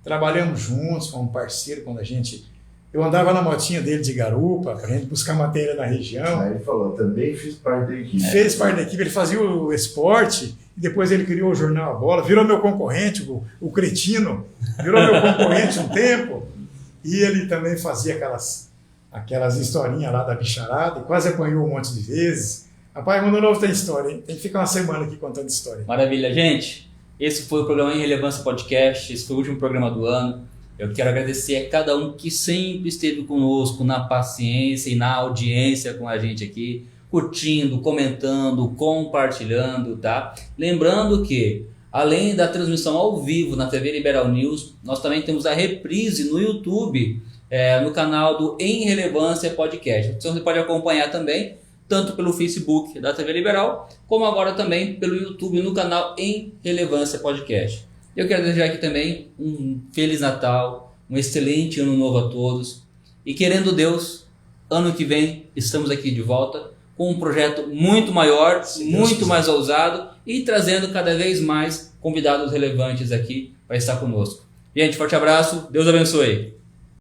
trabalhamos juntos, fomos parceiro quando eu andava na motinha dele de garupa, para a gente buscar matéria na região. Aí ele falou, também fiz parte da equipe. Fez parte da equipe, ele fazia o esporte, e depois ele criou o jornal A Bola, virou meu concorrente, o Cretino, virou meu concorrente um tempo, e ele também fazia aquelas historinhas lá da bicharada, e quase apanhou um monte de vezes. Rapaz, Mundo Novo tem história, hein? Tem que ficar uma semana aqui contando história. Maravilha, gente. Esse foi o programa Em Relevância Podcast, esse foi o último programa do ano. Eu quero agradecer a cada um que sempre esteve conosco na paciência e na audiência com a gente aqui, curtindo, comentando, compartilhando, tá? Lembrando que, além da transmissão ao vivo na TV Liberal News, nós também temos a reprise no YouTube, no canal do Em Relevância Podcast. Então você pode acompanhar também, tanto pelo Facebook da TV Liberal, como agora também pelo YouTube no canal Em Relevância Podcast. Eu quero desejar aqui também um Feliz Natal, um excelente Ano Novo a todos. E querendo Deus, ano que vem estamos aqui de volta com um projeto muito maior, muito mais ousado e trazendo cada vez mais convidados relevantes aqui para estar conosco. Gente, forte abraço, Deus abençoe.